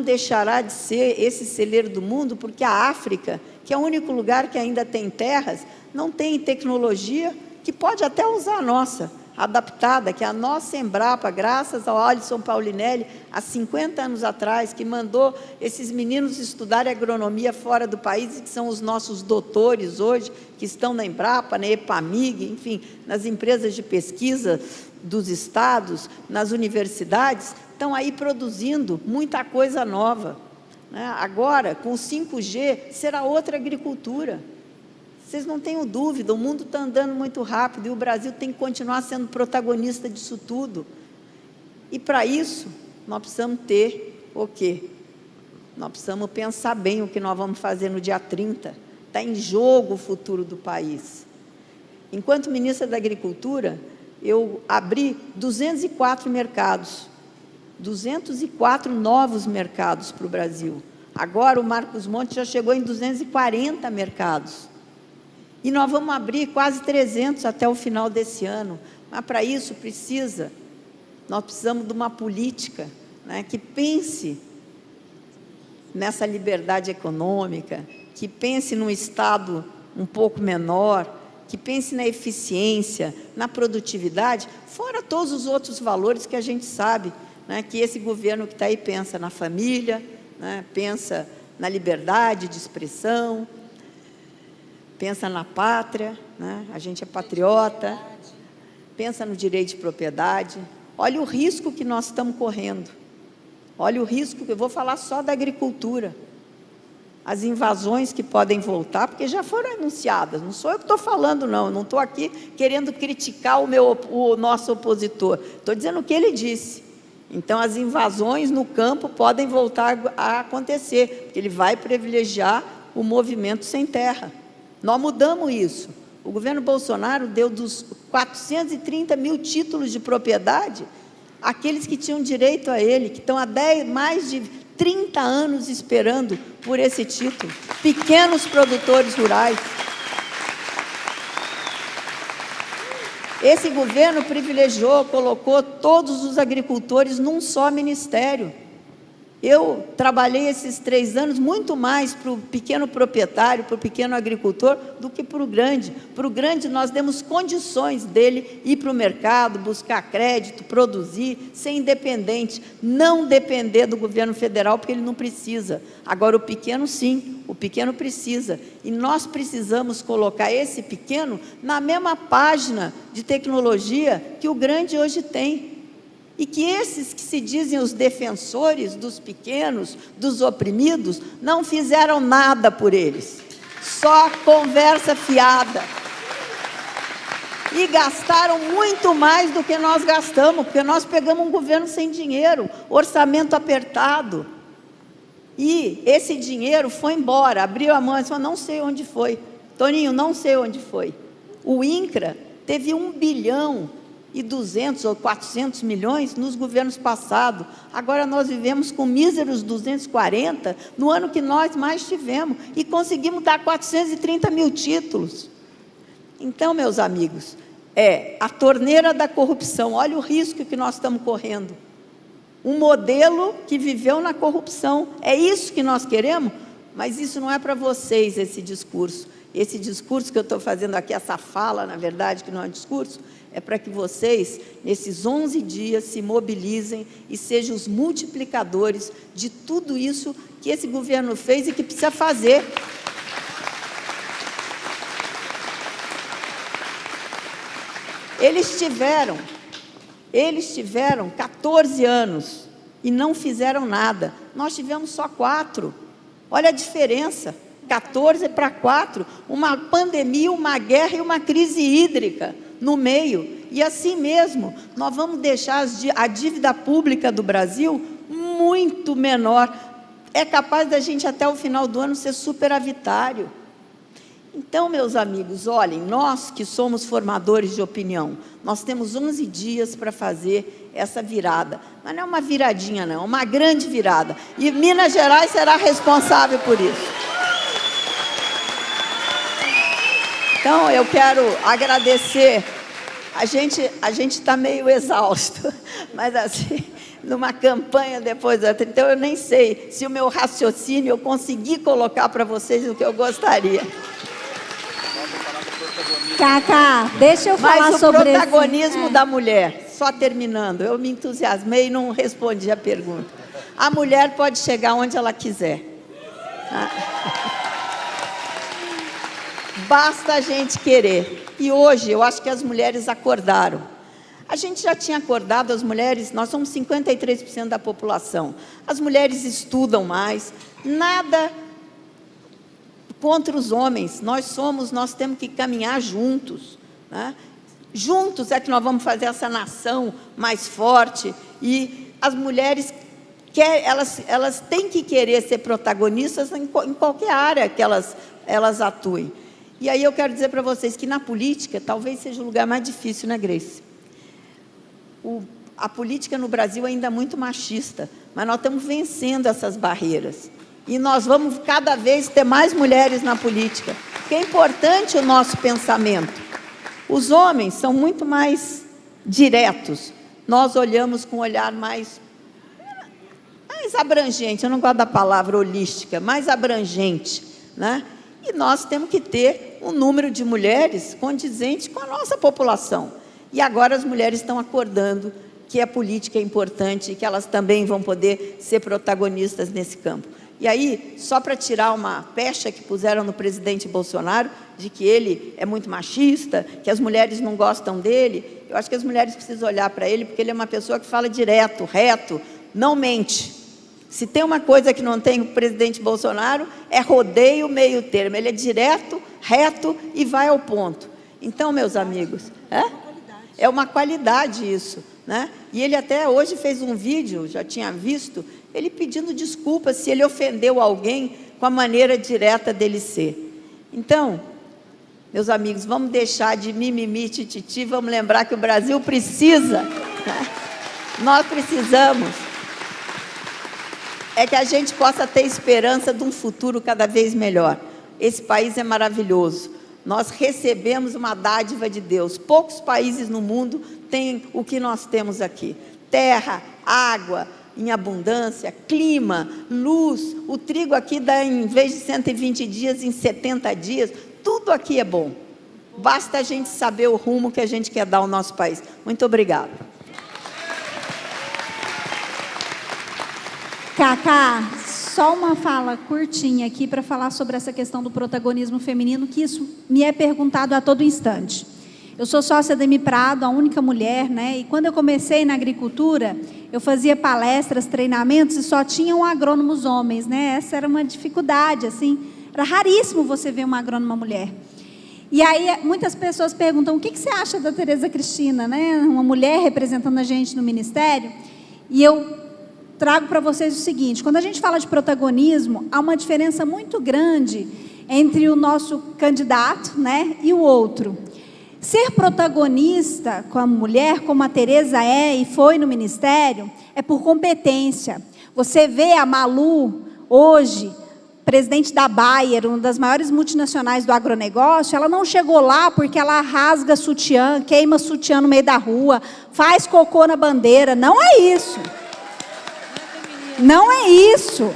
deixará de ser esse celeiro do mundo, porque a África, que é o único lugar que ainda tem terras, não tem tecnologia, que pode até usar a nossa, adaptada, que é a nossa Embrapa, graças ao Alisson Paulinelli, há 50 anos atrás, que mandou esses meninos estudarem agronomia fora do país, que são os nossos doutores hoje, que estão na Embrapa, na EPAMIG, enfim, nas empresas de pesquisa dos estados, nas universidades, estão aí produzindo muita coisa nova, né? Agora, com o 5G, será outra agricultura. Vocês não tenham dúvida, o mundo está andando muito rápido, e o Brasil tem que continuar sendo protagonista disso tudo. E para isso, nós precisamos ter o quê? Nós precisamos pensar bem o que nós vamos fazer no dia 30. Está em jogo o futuro do país. Enquanto ministra da Agricultura, eu abri 204 mercados, 204 novos mercados para o Brasil. Agora o Marcos Monte já chegou em 240 mercados. E nós vamos abrir quase 300 até o final desse ano. Mas para isso nós precisamos de uma política, né, que pense nessa liberdade econômica, que pense num Estado um pouco menor, que pense na eficiência, na produtividade, fora todos os outros valores que a gente sabe, né, que esse governo que está aí pensa na família, né, pensa na liberdade de expressão, pensa na pátria, né? A gente é patriota, pensa no direito de propriedade. Olha o risco que nós estamos correndo, olha o risco, que eu vou falar só da agricultura, as invasões que podem voltar, porque já foram anunciadas, não sou eu que estou falando não, eu não estou aqui querendo criticar o nosso opositor, estou dizendo o que ele disse. Então, as invasões no campo podem voltar a acontecer, porque ele vai privilegiar o movimento sem terra. Nós mudamos isso. O governo Bolsonaro deu dos 430 mil títulos de propriedade àqueles que tinham direito a ele, que estão há mais de 30 anos esperando por esse título, pequenos produtores rurais. Esse governo privilegiou, colocou todos os agricultores num só ministério. Eu trabalhei esses 3 anos muito mais para o pequeno proprietário, para o pequeno agricultor, do que para o grande. Para o grande, nós demos condições dele ir para o mercado, buscar crédito, produzir, ser independente, não depender do governo federal, porque ele não precisa. Agora, o pequeno, sim, o pequeno precisa. E nós precisamos colocar esse pequeno na mesma página de tecnologia que o grande hoje tem. E que esses que se dizem os defensores dos pequenos, dos oprimidos, não fizeram nada por eles. Só conversa fiada. E gastaram muito mais do que nós gastamos, porque nós pegamos um governo sem dinheiro, orçamento apertado. E esse dinheiro foi embora, abriu a mão e falou, não sei onde foi. Toninho, não sei onde foi. O INCRA teve 1,2 ou 400 milhões nos governos passados. Agora nós vivemos com míseros 240 no ano que nós mais tivemos e conseguimos dar 430 mil títulos. Então, meus amigos, é a torneira da corrupção. Olha o risco que nós estamos correndo. Um modelo que viveu na corrupção. É isso que nós queremos? Mas isso não é para vocês, esse discurso. Esse discurso que eu estou fazendo aqui, essa fala, na verdade, que não é um discurso, é para que vocês, nesses 11 dias, se mobilizem e sejam os multiplicadores de tudo isso que esse governo fez e que precisa fazer. Eles tiveram 14 anos e não fizeram nada. Nós tivemos só 4. Olha a diferença. 14 para 4, uma pandemia, uma guerra e uma crise hídrica no meio. E assim mesmo, nós vamos deixar a dívida pública do Brasil muito menor. É capaz da gente até o final do ano ser superavitário. Então, meus amigos, olhem, nós que somos formadores de opinião, nós temos 11 dias para fazer essa virada. Mas não é uma viradinha, não, é uma grande virada. E Minas Gerais será responsável por isso. Então, eu quero agradecer. A gente está meio exausto, mas assim, numa campanha depois da outra, então eu nem sei se o meu raciocínio eu consegui colocar para vocês o que eu gostaria. Cacá, deixa eu falar sobre o protagonismo da mulher, só terminando, eu me entusiasmei e não respondi a pergunta. A mulher pode chegar onde ela quiser. Basta a gente querer. E hoje, eu acho que as mulheres acordaram. A gente já tinha acordado, as mulheres, nós somos 53% da população. As mulheres estudam mais, nada contra os homens. Nós temos que caminhar juntos, né? Juntos é que nós vamos fazer essa nação mais forte. E as mulheres, elas têm que querer ser protagonistas em qualquer área que elas atuem. E aí eu quero dizer para vocês que na política, talvez seja o lugar mais difícil, né, Grace? A política no Brasil ainda é muito machista, mas nós estamos vencendo essas barreiras. E nós vamos cada vez ter mais mulheres na política, porque é importante o nosso pensamento. Os homens são muito mais diretos, nós olhamos com um olhar mais abrangente, eu não gosto da palavra holística, mais abrangente, né? E nós temos que ter um número de mulheres condizente com a nossa população. E agora as mulheres estão acordando que a política é importante e que elas também vão poder ser protagonistas nesse campo. E aí, só para tirar uma pecha que puseram no presidente Bolsonaro, de que ele é muito machista, que as mulheres não gostam dele, eu acho que as mulheres precisam olhar para ele, porque ele é uma pessoa que fala direto, reto, não mente. Se tem uma coisa que não tem o presidente Bolsonaro, é rodeio meio termo. Ele é direto, reto e vai ao ponto. Então, meus amigos, é uma qualidade isso, né? E ele até hoje fez um vídeo, já tinha visto, ele pedindo desculpas se ele ofendeu alguém com a maneira direta dele ser. Então, meus amigos, vamos deixar de mimimi, tititi, vamos lembrar que o Brasil precisa, né? Nós precisamos. É que a gente possa ter esperança de um futuro cada vez melhor. Esse país é maravilhoso. Nós recebemos uma dádiva de Deus. Poucos países no mundo têm o que nós temos aqui. Terra, água, em abundância, clima, luz. O trigo aqui dá, em vez de 120 dias, em 70 dias. Tudo aqui é bom. Basta a gente saber o rumo que a gente quer dar ao nosso país. Muito obrigada. Cacá, só uma fala curtinha aqui para falar sobre essa questão do protagonismo feminino, que isso me é perguntado a todo instante. Eu sou sócia da EMI Prado, a única mulher, né? E quando eu comecei na agricultura, eu fazia palestras, treinamentos e só tinham agrônomos homens, né? Essa era uma dificuldade, assim. Era raríssimo você ver uma agrônoma mulher. E aí muitas pessoas perguntam, o que você acha da Tereza Cristina, né? Uma mulher representando a gente no ministério. E eu trago para vocês o seguinte: quando a gente fala de protagonismo, há uma diferença muito grande entre o nosso candidato, né, e o outro. Ser protagonista com a mulher, como a Tereza é e foi no ministério, é por competência. Você vê a Malu, hoje, presidente da Bayer, uma das maiores multinacionais do agronegócio, ela não chegou lá porque ela rasga sutiã, queima sutiã no meio da rua, faz cocô na bandeira. Não é isso. Não é isso,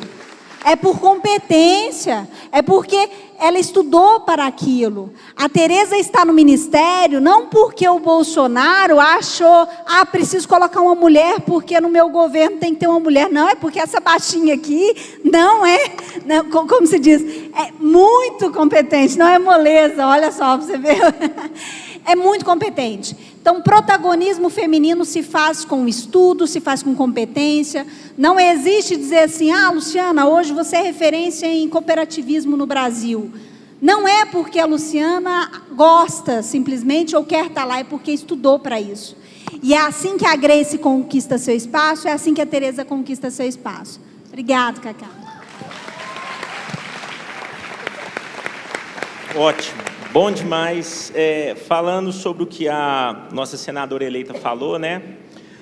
é por competência, é porque ela estudou para aquilo. A Tereza está no ministério não porque o Bolsonaro achou, preciso colocar uma mulher porque no meu governo tem que ter uma mulher. Não, é porque essa baixinha aqui não é, não, como se diz, é muito competente, não é moleza, olha só, você vê. É muito competente. Então, protagonismo feminino se faz com estudo, se faz com competência. Não existe dizer assim, Luciana, hoje você é referência em cooperativismo no Brasil. Não é porque a Luciana gosta simplesmente ou quer estar lá, é porque estudou para isso. E é assim que a Grace conquista seu espaço, é assim que a Tereza conquista seu espaço. Obrigada, Cacá. Ótimo. Bom demais. Falando sobre o que a nossa senadora eleita falou, né?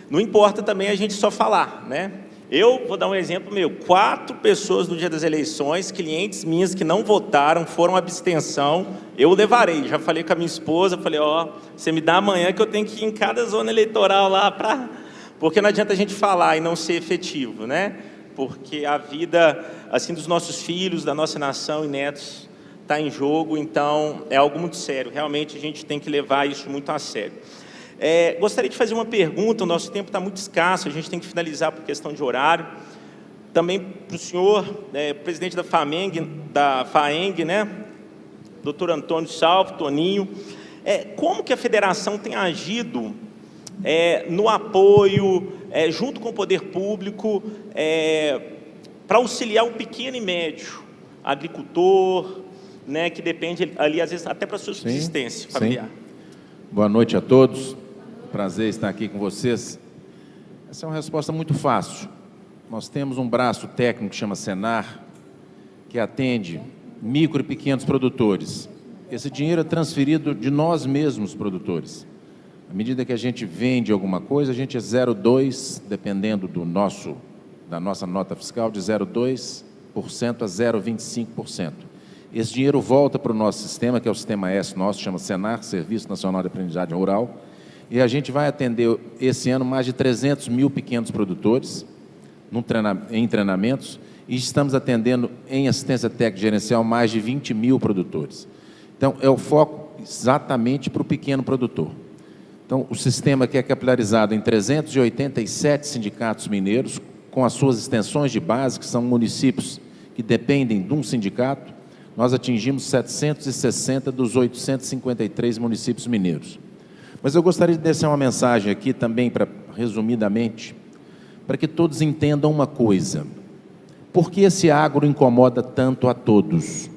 Não importa também a gente só falar, né? Eu vou dar um exemplo meu. 4 pessoas no dia das eleições, clientes minhas que não votaram, foram abstenção, eu levarei. Já falei com a minha esposa, falei, você me dá amanhã que eu tenho que ir em cada zona eleitoral lá porque não adianta a gente falar e não ser efetivo, né? Porque a vida, assim, dos nossos filhos, da nossa nação e netos está em jogo, então é algo muito sério. Realmente a gente tem que levar isso muito a sério. Gostaria de fazer uma pergunta, o nosso tempo está muito escasso, a gente tem que finalizar por questão de horário. Também para o senhor, presidente da FAENG, né? Doutor Antônio Salvo, Toninho. Como que a federação tem agido no apoio, junto com o poder público, para auxiliar o pequeno e médio agricultor, né, que depende ali, às vezes, até para a sua subsistência familiar. Sim. Boa noite a todos. Prazer estar aqui com vocês. Essa é uma resposta muito fácil. Nós temos um braço técnico que chama Senar, que atende micro e pequenos produtores. Esse dinheiro é transferido de nós mesmos, produtores. À medida que a gente vende alguma coisa, a gente é 0,2%, dependendo da nossa nota fiscal, de 0,2% a 0,25%. Esse dinheiro volta para o nosso sistema, que é o sistema S nosso, chama Senar, Serviço Nacional de Aprendizagem Rural, e a gente vai atender esse ano mais de 300 mil pequenos produtores em treinamentos, e estamos atendendo em assistência técnica gerencial mais de 20 mil produtores. Então, é o foco exatamente para o pequeno produtor. Então, o sistema que é capilarizado em 387 sindicatos mineiros, com as suas extensões de base, que são municípios que dependem de um sindicato, nós atingimos 760 dos 853 municípios mineiros. Mas eu gostaria de deixar uma mensagem aqui também, resumidamente, para que todos entendam uma coisa. Por que esse agro incomoda tanto a todos?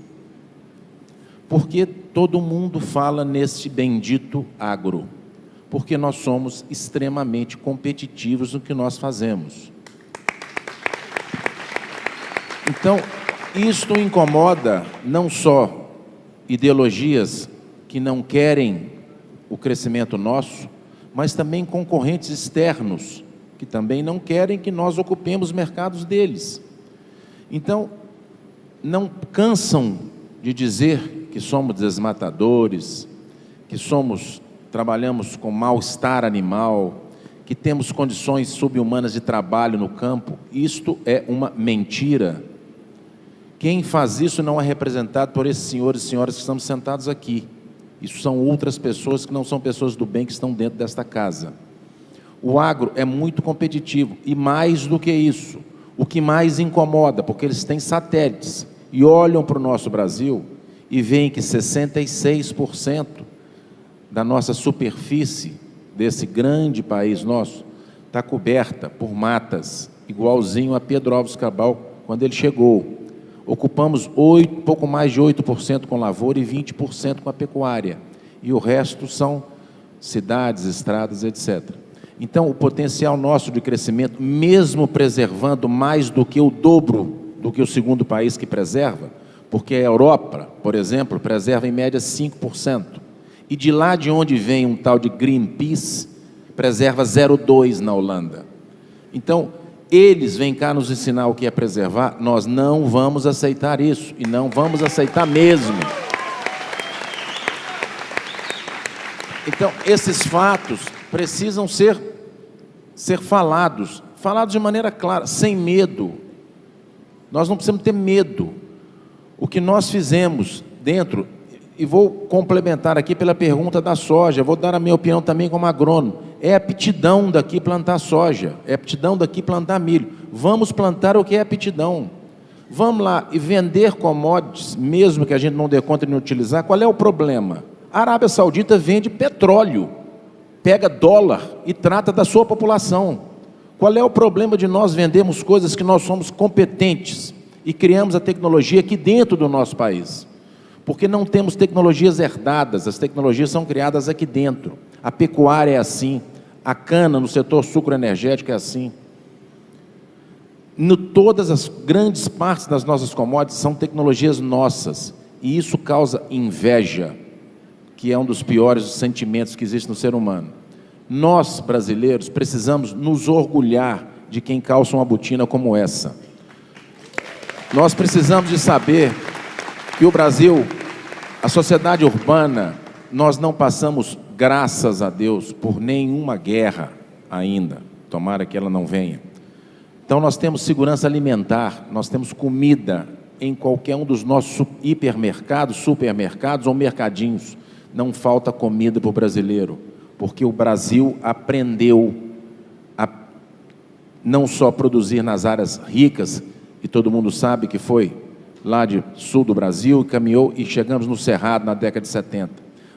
Porque todo mundo fala nesse bendito agro. Porque nós somos extremamente competitivos no que nós fazemos. Então, isto incomoda não só ideologias que não querem o crescimento nosso, mas também concorrentes externos, que também não querem que nós ocupemos os mercados deles. Então, não cansam de dizer que somos desmatadores, que trabalhamos com mal-estar animal, que temos condições subhumanas de trabalho no campo, isto é uma mentira. Quem faz isso não é representado por esses senhores e senhoras que estamos sentados aqui. Isso são outras pessoas que não são pessoas do bem que estão dentro desta casa. O agro é muito competitivo e mais do que isso, o que mais incomoda, porque eles têm satélites e olham para o nosso Brasil e veem que 66% da nossa superfície, desse grande país nosso, está coberta por matas, igualzinho a Pedro Álvares Cabral quando ele chegou. Ocupamos pouco mais de 8% com lavoura e 20% com a pecuária. E o resto são cidades, estradas, etc. Então, o potencial nosso de crescimento, mesmo preservando mais do que o dobro do que o segundo país que preserva, porque a Europa, por exemplo, preserva em média 5%. E de lá de onde vem um tal de Greenpeace, preserva 0,2% na Holanda. Então, eles vêm cá nos ensinar o que é preservar, nós não vamos aceitar isso, e não vamos aceitar mesmo. Então, esses fatos precisam ser falados de maneira clara, sem medo. Nós não precisamos ter medo. O que nós fizemos dentro, e vou complementar aqui pela pergunta da soja, vou dar a minha opinião também como agrônomo, é aptidão daqui plantar soja, é aptidão daqui plantar milho. Vamos plantar o que é aptidão. Vamos lá e vender commodities, mesmo que a gente não dê conta de não utilizar. Qual é o problema? A Arábia Saudita vende petróleo, pega dólar e trata da sua população. Qual é o problema de nós vendermos coisas que nós somos competentes e criamos a tecnologia aqui dentro do nosso país? Porque não temos tecnologias herdadas, as tecnologias são criadas aqui dentro. A pecuária é assim, a cana no setor sucroenergético é assim. Todas as grandes partes das nossas commodities são tecnologias nossas, e isso causa inveja, que é um dos piores sentimentos que existe no ser humano. Nós, brasileiros, precisamos nos orgulhar de quem calça uma botina como essa. Nós precisamos de saber que o Brasil, a sociedade urbana, nós não passamos, graças a Deus, por nenhuma guerra ainda. Tomara que ela não venha. Então nós temos segurança alimentar, nós temos comida em qualquer um dos nossos hipermercados, supermercados ou mercadinhos. Não falta comida para o brasileiro, porque o Brasil aprendeu a não só produzir nas áreas ricas, e todo mundo sabe que foi lá de sul do Brasil, caminhou e chegamos no Cerrado na década de 70.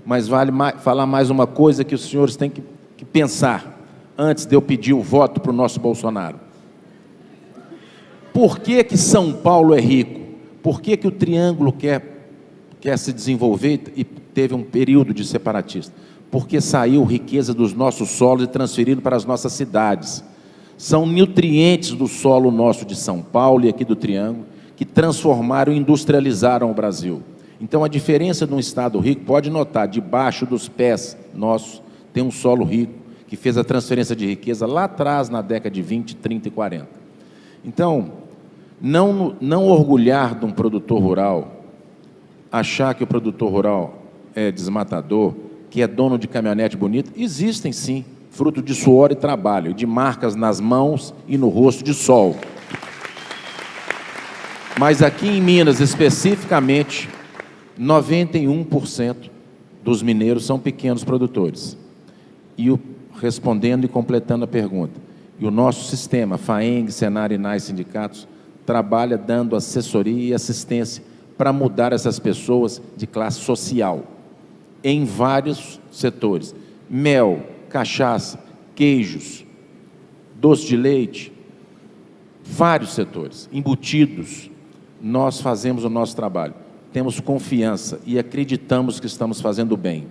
Mas vale falar mais uma coisa que os senhores têm que pensar, antes de eu pedir o voto para o nosso Bolsonaro. Por que São Paulo é rico? Por que o Triângulo quer se desenvolver e teve um período de separatista? Porque saiu riqueza dos nossos solos e transferido para as nossas cidades. São nutrientes do solo nosso de São Paulo e aqui do Triângulo, que transformaram e industrializaram o Brasil. Então, a diferença de um estado rico, pode notar, debaixo dos pés nossos, tem um solo rico, que fez a transferência de riqueza lá atrás, na década de 20, 30 e 40. Então, não orgulhar de um produtor rural, achar que o produtor rural é desmatador, que é dono de caminhonete bonita, existem sim, fruto de suor e trabalho, de marcas nas mãos e no rosto de sol. Mas aqui em Minas, especificamente, 91% dos mineiros são pequenos produtores. E respondendo e completando a pergunta, e o nosso sistema, FAENG, Senar, INAI, sindicatos, trabalha dando assessoria e assistência para mudar essas pessoas de classe social, em vários setores. Mel, cachaça, queijos, doce de leite, vários setores, embutidos. Nós fazemos o nosso trabalho, temos confiança e acreditamos que estamos fazendo bem.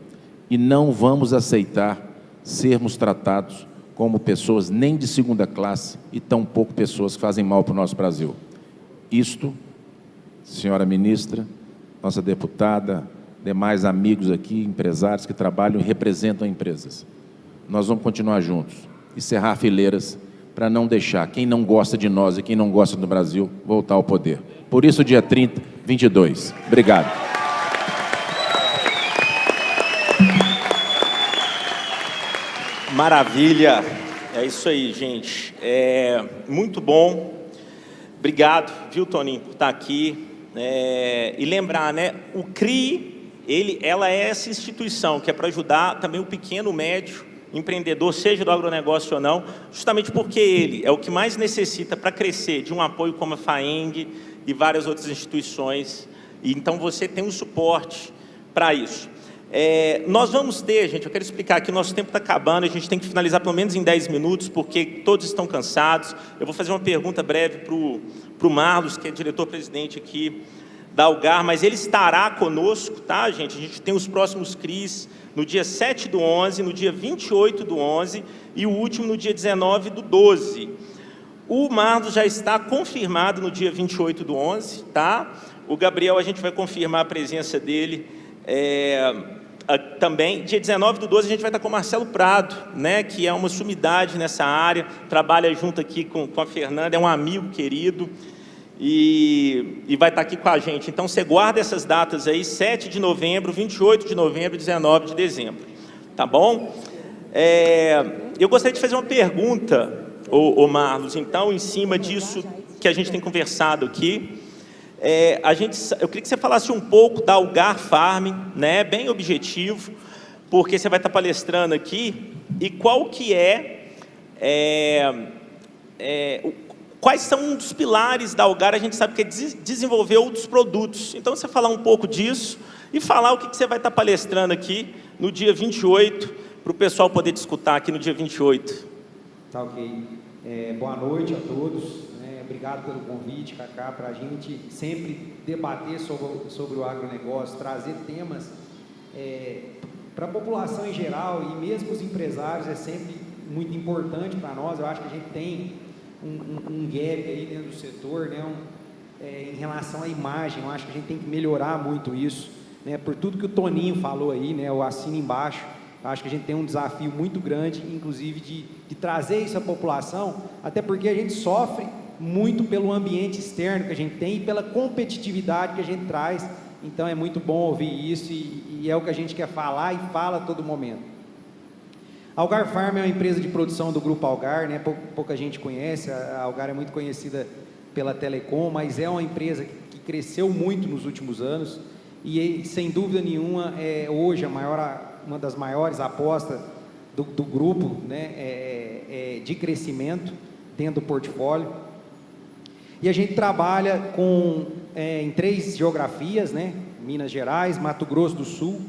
E não vamos aceitar sermos tratados como pessoas nem de segunda classe e tampouco pessoas que fazem mal para o nosso Brasil. Isto, senhora ministra, nossa deputada, demais amigos aqui, empresários que trabalham e representam empresas. Nós vamos continuar juntos e cerrar fileiras para não deixar quem não gosta de nós e quem não gosta do Brasil voltar ao poder. Por isso, dia 30, 22. Obrigado. Maravilha. É É isso aí, gente. Muito bom. Obrigado, viu, Toninho, por estar aqui. E lembrar, né, o CRI, ela é essa instituição que é para ajudar também o pequeno, médio empreendedor, seja do agronegócio ou não, justamente porque ele é o que mais necessita para crescer de um apoio como a FAENG e várias outras instituições. E então você tem um suporte para isso. Nós vamos ter, gente, eu quero explicar aqui, o nosso tempo está acabando, a gente tem que finalizar pelo menos em 10 minutos, porque todos estão cansados. Eu vou fazer uma pergunta breve para o Marlos, que é diretor-presidente aqui da Algar, mas ele estará conosco, tá, gente? A gente tem os próximos CRIs no dia 7/11, no dia 28/11 e o último no dia 19/12. O Marlos já está confirmado no dia 28/11, tá? O Gabriel, a gente vai confirmar a presença dele também. Dia 19/12 a gente vai estar com o Marcelo Prado, né, que é uma sumidade nessa área, trabalha junto aqui com a Fernanda, é um amigo querido e vai estar aqui com a gente. Então você guarda essas datas aí, 7 de novembro, 28 de novembro e 19 de dezembro, tá bom? Eu gostaria de fazer uma pergunta, ô Marlos, então, em cima disso que a gente tem conversado aqui. Eu queria que você falasse um pouco da Algar Farming, né, bem objetivo, porque você vai estar palestrando aqui, e qual que quais são um dos pilares da Algar, a gente sabe que é desenvolver outros produtos. Então, você falar um pouco disso e falar o que você vai estar palestrando aqui no dia 28, para o pessoal poder te escutar aqui no dia 28. Tá ok. Boa noite a todos. Obrigado pelo convite, Cacá, para a gente sempre debater sobre o agronegócio, trazer temas para a população em geral e mesmo os empresários, é sempre muito importante para nós. Eu acho que a gente tem um gap aí dentro do setor, né, em relação à imagem. Eu acho que a gente tem que melhorar muito isso, né, por tudo que o Toninho falou aí, né, eu assino embaixo. Eu acho que a gente tem um desafio muito grande, inclusive de trazer isso à população, até porque a gente sofre muito pelo ambiente externo que a gente tem e pela competitividade que a gente traz. Então é muito bom ouvir isso e é o que a gente quer falar e fala a todo momento. A Algar Farm é uma empresa de produção do Grupo Algar, né? Pouca gente conhece, a Algar é muito conhecida pela Telecom, mas é uma empresa que cresceu muito nos últimos anos e sem dúvida nenhuma é hoje uma das maiores apostas do grupo, né? De crescimento dentro do portfólio. E a gente trabalha em 3 geografias, né? Minas Gerais, Mato Grosso do Sul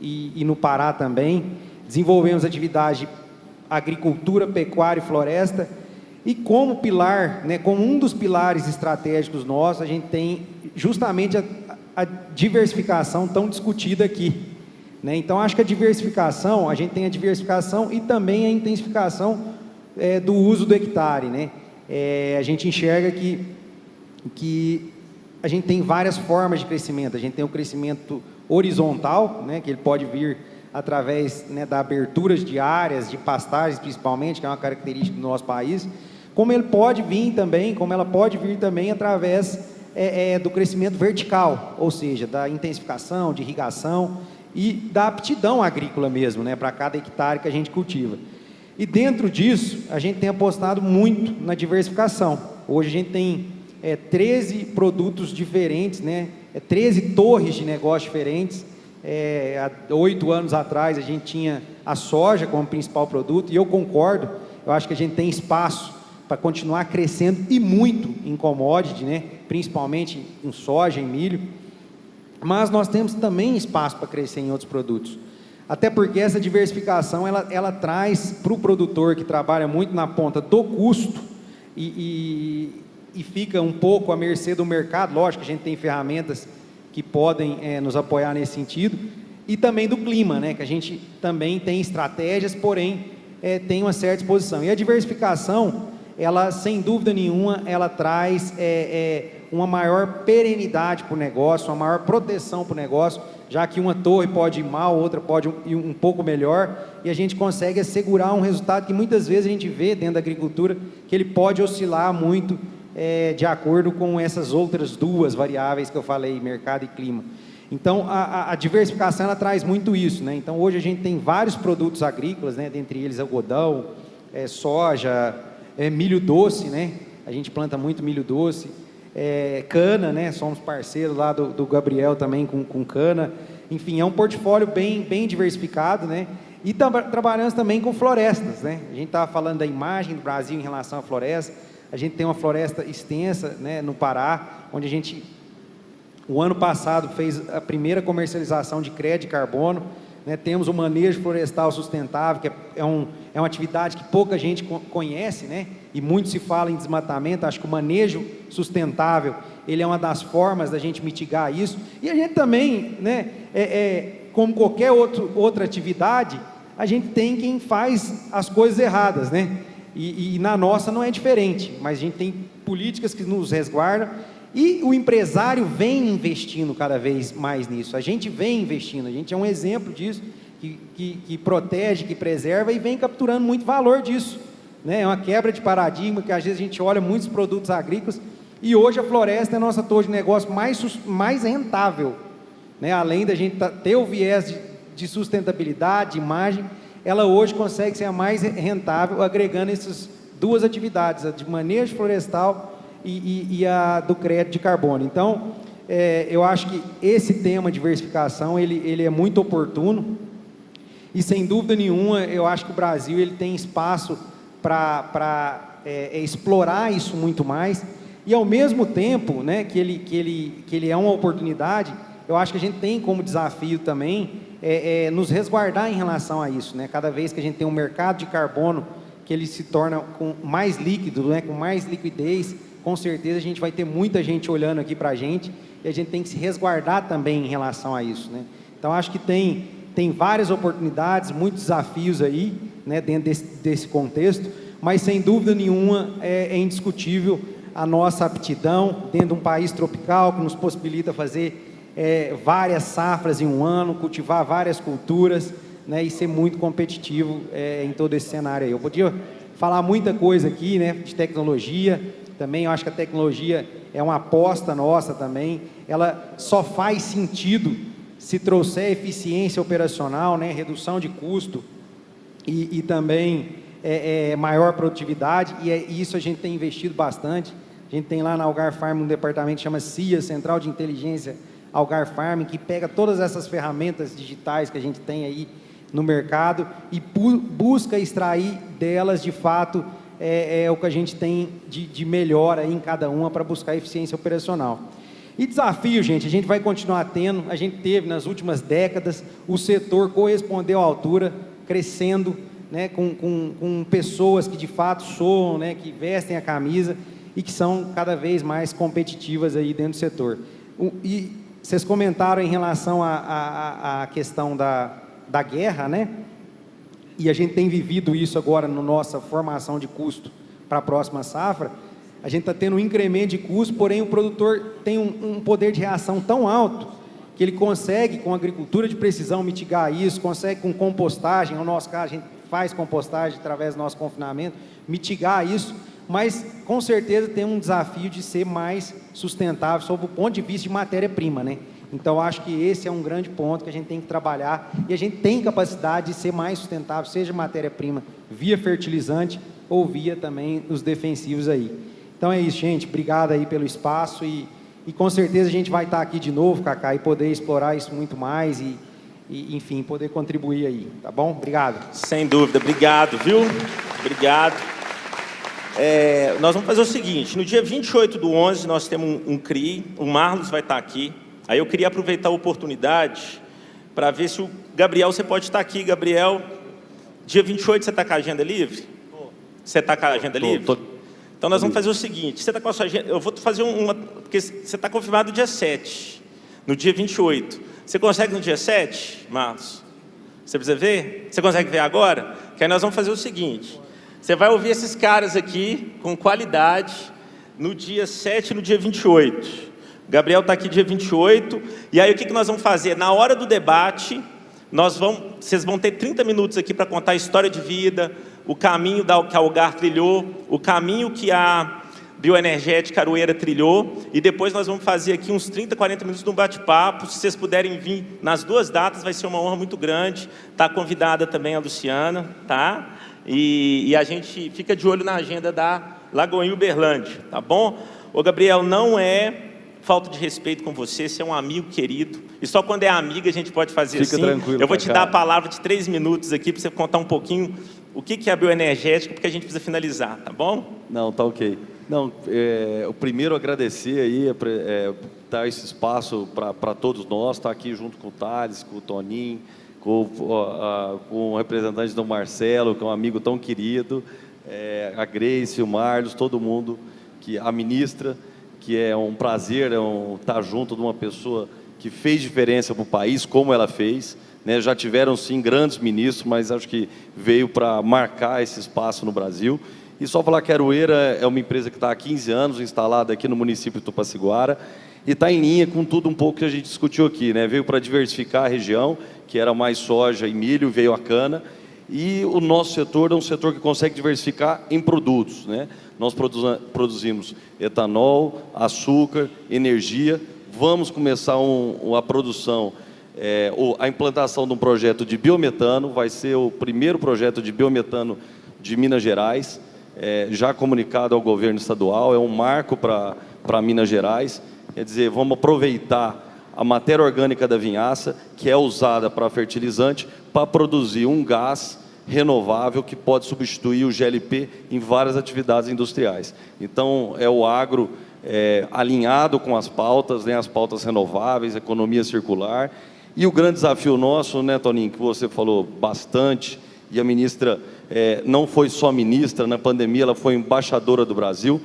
e no Pará também. Desenvolvemos atividade de agricultura, pecuária e floresta. E como pilar, né, como um dos pilares estratégicos nossos, a gente tem justamente a diversificação tão discutida aqui, né? Então, acho que a gente tem a diversificação e também a intensificação do uso do hectare, né? A gente enxerga que a gente tem várias formas de crescimento. A gente tem o crescimento horizontal, né, que ele pode vir através, né, da abertura de áreas, de pastagens principalmente, que é uma característica do nosso país, como ela pode vir também através do crescimento vertical, ou seja, da intensificação, de irrigação e da aptidão agrícola mesmo, né, para cada hectare que a gente cultiva. E dentro disso, a gente tem apostado muito na diversificação. Hoje a gente tem 13 produtos diferentes, né? 13 torres de negócio diferentes. Há 8 anos atrás a gente tinha a soja como principal produto, e eu concordo, eu acho que a gente tem espaço para continuar crescendo e muito em commodity, né? Principalmente em soja, em milho, mas nós temos também espaço para crescer em outros produtos. Até porque essa diversificação ela traz para o produtor que trabalha muito na ponta do custo e fica um pouco à mercê do mercado. Lógico que a gente tem ferramentas que podem nos apoiar nesse sentido, e também do clima, né, que a gente também tem estratégias, porém tem uma certa exposição. E a diversificação, ela sem dúvida nenhuma, ela traz uma maior perenidade para o negócio, uma maior proteção para o negócio, já que uma torre pode ir mal, outra pode ir um pouco melhor, e a gente consegue assegurar um resultado que muitas vezes a gente vê dentro da agricultura, que ele pode oscilar muito de acordo com essas outras 2 variáveis que eu falei, mercado e clima. Então, a diversificação, ela traz muito isso, né? Então, hoje a gente tem vários produtos agrícolas, né? Dentre eles algodão, soja, milho doce, né? A gente planta muito milho doce, cana, né? Somos parceiros lá do Gabriel também com cana. Enfim, é um portfólio bem diversificado, né? E trabalhamos também com florestas, né? A gente estava falando da imagem do Brasil em relação à floresta. A gente tem uma floresta extensa, né, no Pará, onde a gente, o ano passado, fez a primeira comercialização de crédito de carbono, né? Temos o manejo florestal sustentável, que é uma atividade que pouca gente conhece, né? E muito se fala em desmatamento. Acho que o manejo sustentável, ele é uma das formas da gente mitigar isso. E a gente também, né, como qualquer outra atividade, a gente tem quem faz as coisas erradas, né? E na nossa não é diferente, mas a gente tem políticas que nos resguardam e o empresário vem investindo cada vez mais nisso. A gente vem investindo, a gente é um exemplo disso, que protege, que preserva e vem capturando muito valor disso, né? É uma quebra de paradigma que às vezes a gente olha muitos produtos agrícolas e hoje a floresta é a nossa torre de negócio mais rentável, né? Além da gente ter o viés de sustentabilidade, de imagem, ela hoje consegue ser a mais rentável, agregando essas duas atividades, a de manejo florestal e a do crédito de carbono. Então, eu acho que esse tema de diversificação, ele é muito oportuno e, sem dúvida nenhuma, eu acho que o Brasil ele tem espaço para explorar isso muito mais e, ao mesmo tempo, né, que ele é uma oportunidade, eu acho que a gente tem como desafio também nos resguardar em relação a isso, né? Cada vez que a gente tem um mercado de carbono que ele se torna mais líquido, né? Com mais liquidez, com certeza a gente vai ter muita gente olhando aqui para a gente e a gente tem que se resguardar também em relação a isso, né? Então acho que tem várias oportunidades, muitos desafios aí, né? Dentro desse contexto, mas sem dúvida nenhuma é indiscutível a nossa aptidão dentro de um país tropical que nos possibilita fazer várias safras em um ano, cultivar várias culturas, né, e ser muito competitivo em todo esse cenário aí. Eu podia falar muita coisa aqui, né, de tecnologia, também eu acho que a tecnologia é uma aposta nossa também, ela só faz sentido se trouxer eficiência operacional, né, redução de custo e também maior produtividade, e isso a gente tem investido bastante. A gente tem lá na Algar Farm um departamento que chama CIA, Central de Inteligência Algar Farm, que pega todas essas ferramentas digitais que a gente tem aí no mercado e busca extrair delas, de fato, o que a gente tem de melhor aí em cada uma para buscar eficiência operacional. E desafio, gente, a gente vai continuar tendo, a gente teve nas últimas décadas, o setor correspondeu à altura, crescendo, né, com pessoas que de fato soam, né, que vestem a camisa e que são cada vez mais competitivas aí dentro do setor. E vocês comentaram em relação à questão da guerra, né? E a gente tem vivido isso agora na nossa formação de custo para a próxima safra. A gente está tendo um incremento de custo, porém o produtor tem um poder de reação tão alto que ele consegue, com agricultura de precisão, mitigar isso, consegue com compostagem, no nosso caso a gente faz compostagem através do nosso confinamento, mitigar isso, mas com certeza tem um desafio de ser mais sustentável sob o ponto de vista de matéria-prima, né? Então acho que esse é um grande ponto que a gente tem que trabalhar e a gente tem capacidade de ser mais sustentável, seja matéria-prima via fertilizante ou via também os defensivos aí. Então é isso, gente, obrigado aí pelo espaço e com certeza a gente vai estar aqui de novo, Cacá, e poder explorar isso muito mais e enfim, poder contribuir aí, tá bom? Obrigado. Sem dúvida, obrigado, viu? Obrigado. Nós vamos fazer o seguinte, no dia 28/11 nós temos um CRI, o Marlos vai estar aqui, aí eu queria aproveitar a oportunidade para ver se o Gabriel, você pode estar aqui, Gabriel, dia 28 você está com a agenda livre? Você está com a agenda livre? Então nós vamos fazer o seguinte, você está com a sua agenda, eu vou fazer porque você está confirmado dia 7, no dia 28, você consegue no dia 7, Marlos? Você precisa ver? Você consegue ver agora? Que aí nós vamos fazer o seguinte, você vai ouvir esses caras aqui com qualidade no dia 7 e no dia 28. O Gabriel está aqui dia 28. E aí o que nós vamos fazer? Na hora do debate, vocês vão ter 30 minutos aqui para contar a história de vida, o caminho que a Algar trilhou, o caminho que a Bioenergética Aroeira trilhou. E depois nós vamos fazer aqui uns 30, 40 minutos de um bate-papo. Se vocês puderem vir nas duas datas, vai ser uma honra muito grande. Está convidada também a Luciana, tá? e a gente fica de olho na agenda da Lagoinha Uberlândia, tá bom? Ô Gabriel, não é falta de respeito com você, você é um amigo querido, e só quando é amigo a gente pode fazer Fica assim. tranquilo, eu vou te Cacá. dar a palavra de 3 minutos aqui para você contar um pouquinho o que é a bioenergética, porque a gente precisa finalizar, tá bom? Não, tá ok. Não, o primeiro agradecer aí, dar esse espaço para todos nós, estar aqui junto com o Thales, com o Toninho, com o representante do Marcelo, que é um amigo tão querido, a Grace, o Marlos, todo mundo, a ministra, que é um prazer estar junto de uma pessoa que fez diferença para o país, como ela fez, né? Já tiveram, sim, grandes ministros, mas acho que veio para marcar esse espaço no Brasil. E só falar que a Aroeira é uma empresa que está há 15 anos instalada aqui no município de Tupaciguara e está em linha com tudo um pouco que a gente discutiu aqui, né? Veio para diversificar a região, que era mais soja e milho, veio a cana, e o nosso setor é um setor que consegue diversificar em produtos, né? Nós produzimos etanol, açúcar, energia. Vamos começar a produção, a implantação de um projeto de biometano, vai ser o primeiro projeto de biometano de Minas Gerais, já comunicado ao governo estadual, é um marco para Minas Gerais. Quer dizer, vamos aproveitar a matéria orgânica da vinhaça, que é usada para fertilizante, para produzir um gás renovável que pode substituir o GLP em várias atividades industriais. Então, é o agro alinhado com as pautas, né, as pautas renováveis, economia circular. E o grande desafio nosso, né, Toninho, que você falou bastante, e a ministra não foi só ministra, na pandemia ela foi embaixadora do Brasil,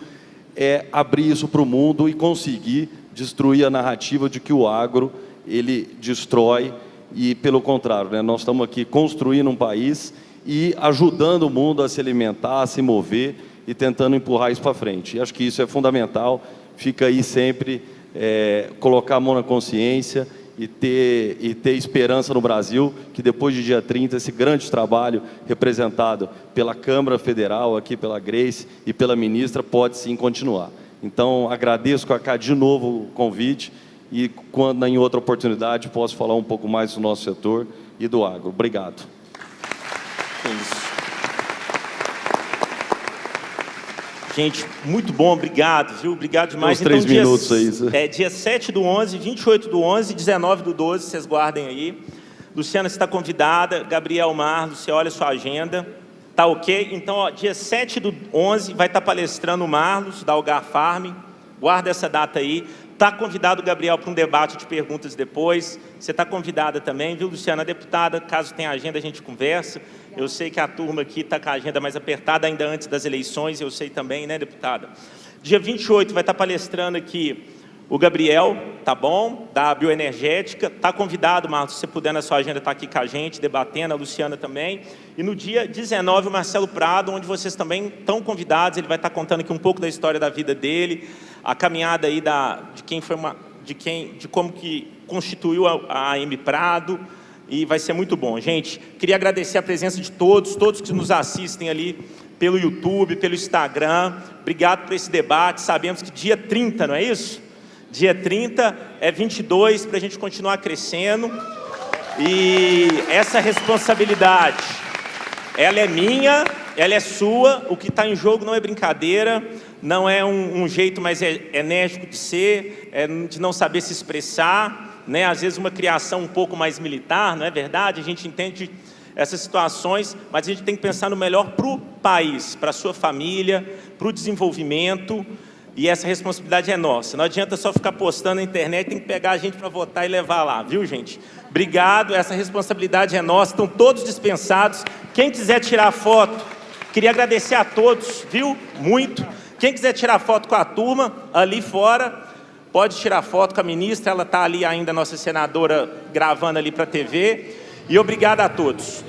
é abrir isso para o mundo e conseguir destruir a narrativa de que o agro, ele destrói, e pelo contrário, né, nós estamos aqui construindo um país e ajudando o mundo a se alimentar, a se mover e tentando empurrar isso para frente. E acho que isso é fundamental, fica aí sempre colocar a mão na consciência e ter esperança no Brasil, que depois de dia 30, esse grande trabalho representado pela Câmara Federal, aqui pela Grace e pela ministra, pode sim continuar. Então, agradeço, Cacá, de novo o convite e, quando em outra oportunidade, posso falar um pouco mais do nosso setor e do agro. Obrigado. Gente, muito bom, obrigado, viu? Obrigado demais. Uns 3 minutos aí. Dia 7/11, 28/11, 19/12, vocês guardem aí. Luciana, você está convidada. Gabriel, Marlos, você olha a sua agenda. Tá ok? Então, ó, dia 7/11 vai estar palestrando o Marlos, da Algar Farm. Guarda essa data aí. Está convidado o Gabriel para um debate de perguntas depois. Você está convidada também, viu, Luciana? A deputada, caso tenha agenda, a gente conversa. Eu sei que a turma aqui está com a agenda mais apertada ainda antes das eleições, eu sei também, né, deputada? Dia 28 vai estar palestrando aqui o Gabriel, tá bom? Da bioenergética. Está convidado, Marcos, se você puder na sua agenda, estar aqui com a gente, debatendo, a Luciana também. E no dia 19, o Marcelo Prado, onde vocês também estão convidados, ele vai estar contando aqui um pouco da história da vida dele, a caminhada aí de como que constituiu a AM Prado, e vai ser muito bom. Gente, queria agradecer a presença de todos que nos assistem ali pelo YouTube, pelo Instagram. Obrigado por esse debate. Sabemos que dia 30, não é isso? Dia 30 é 22 para a gente continuar crescendo. E essa responsabilidade, ela é minha, ela é sua. O que está em jogo não é brincadeira, não é um jeito mais enérgico de ser, de não saber se expressar, né? Às vezes uma criação um pouco mais militar, não é verdade? A gente entende essas situações, mas a gente tem que pensar no melhor para o país, para a sua família, para o desenvolvimento, e essa responsabilidade é nossa. Não adianta só ficar postando na internet, tem que pegar a gente para votar e levar lá, viu, gente? Obrigado, essa responsabilidade é nossa, estão todos dispensados. Quem quiser tirar foto, queria agradecer a todos, viu? Muito. Quem quiser tirar foto com a turma, ali fora, pode tirar foto com a ministra, ela está ali ainda, nossa senadora, gravando ali para a TV. E obrigado a todos.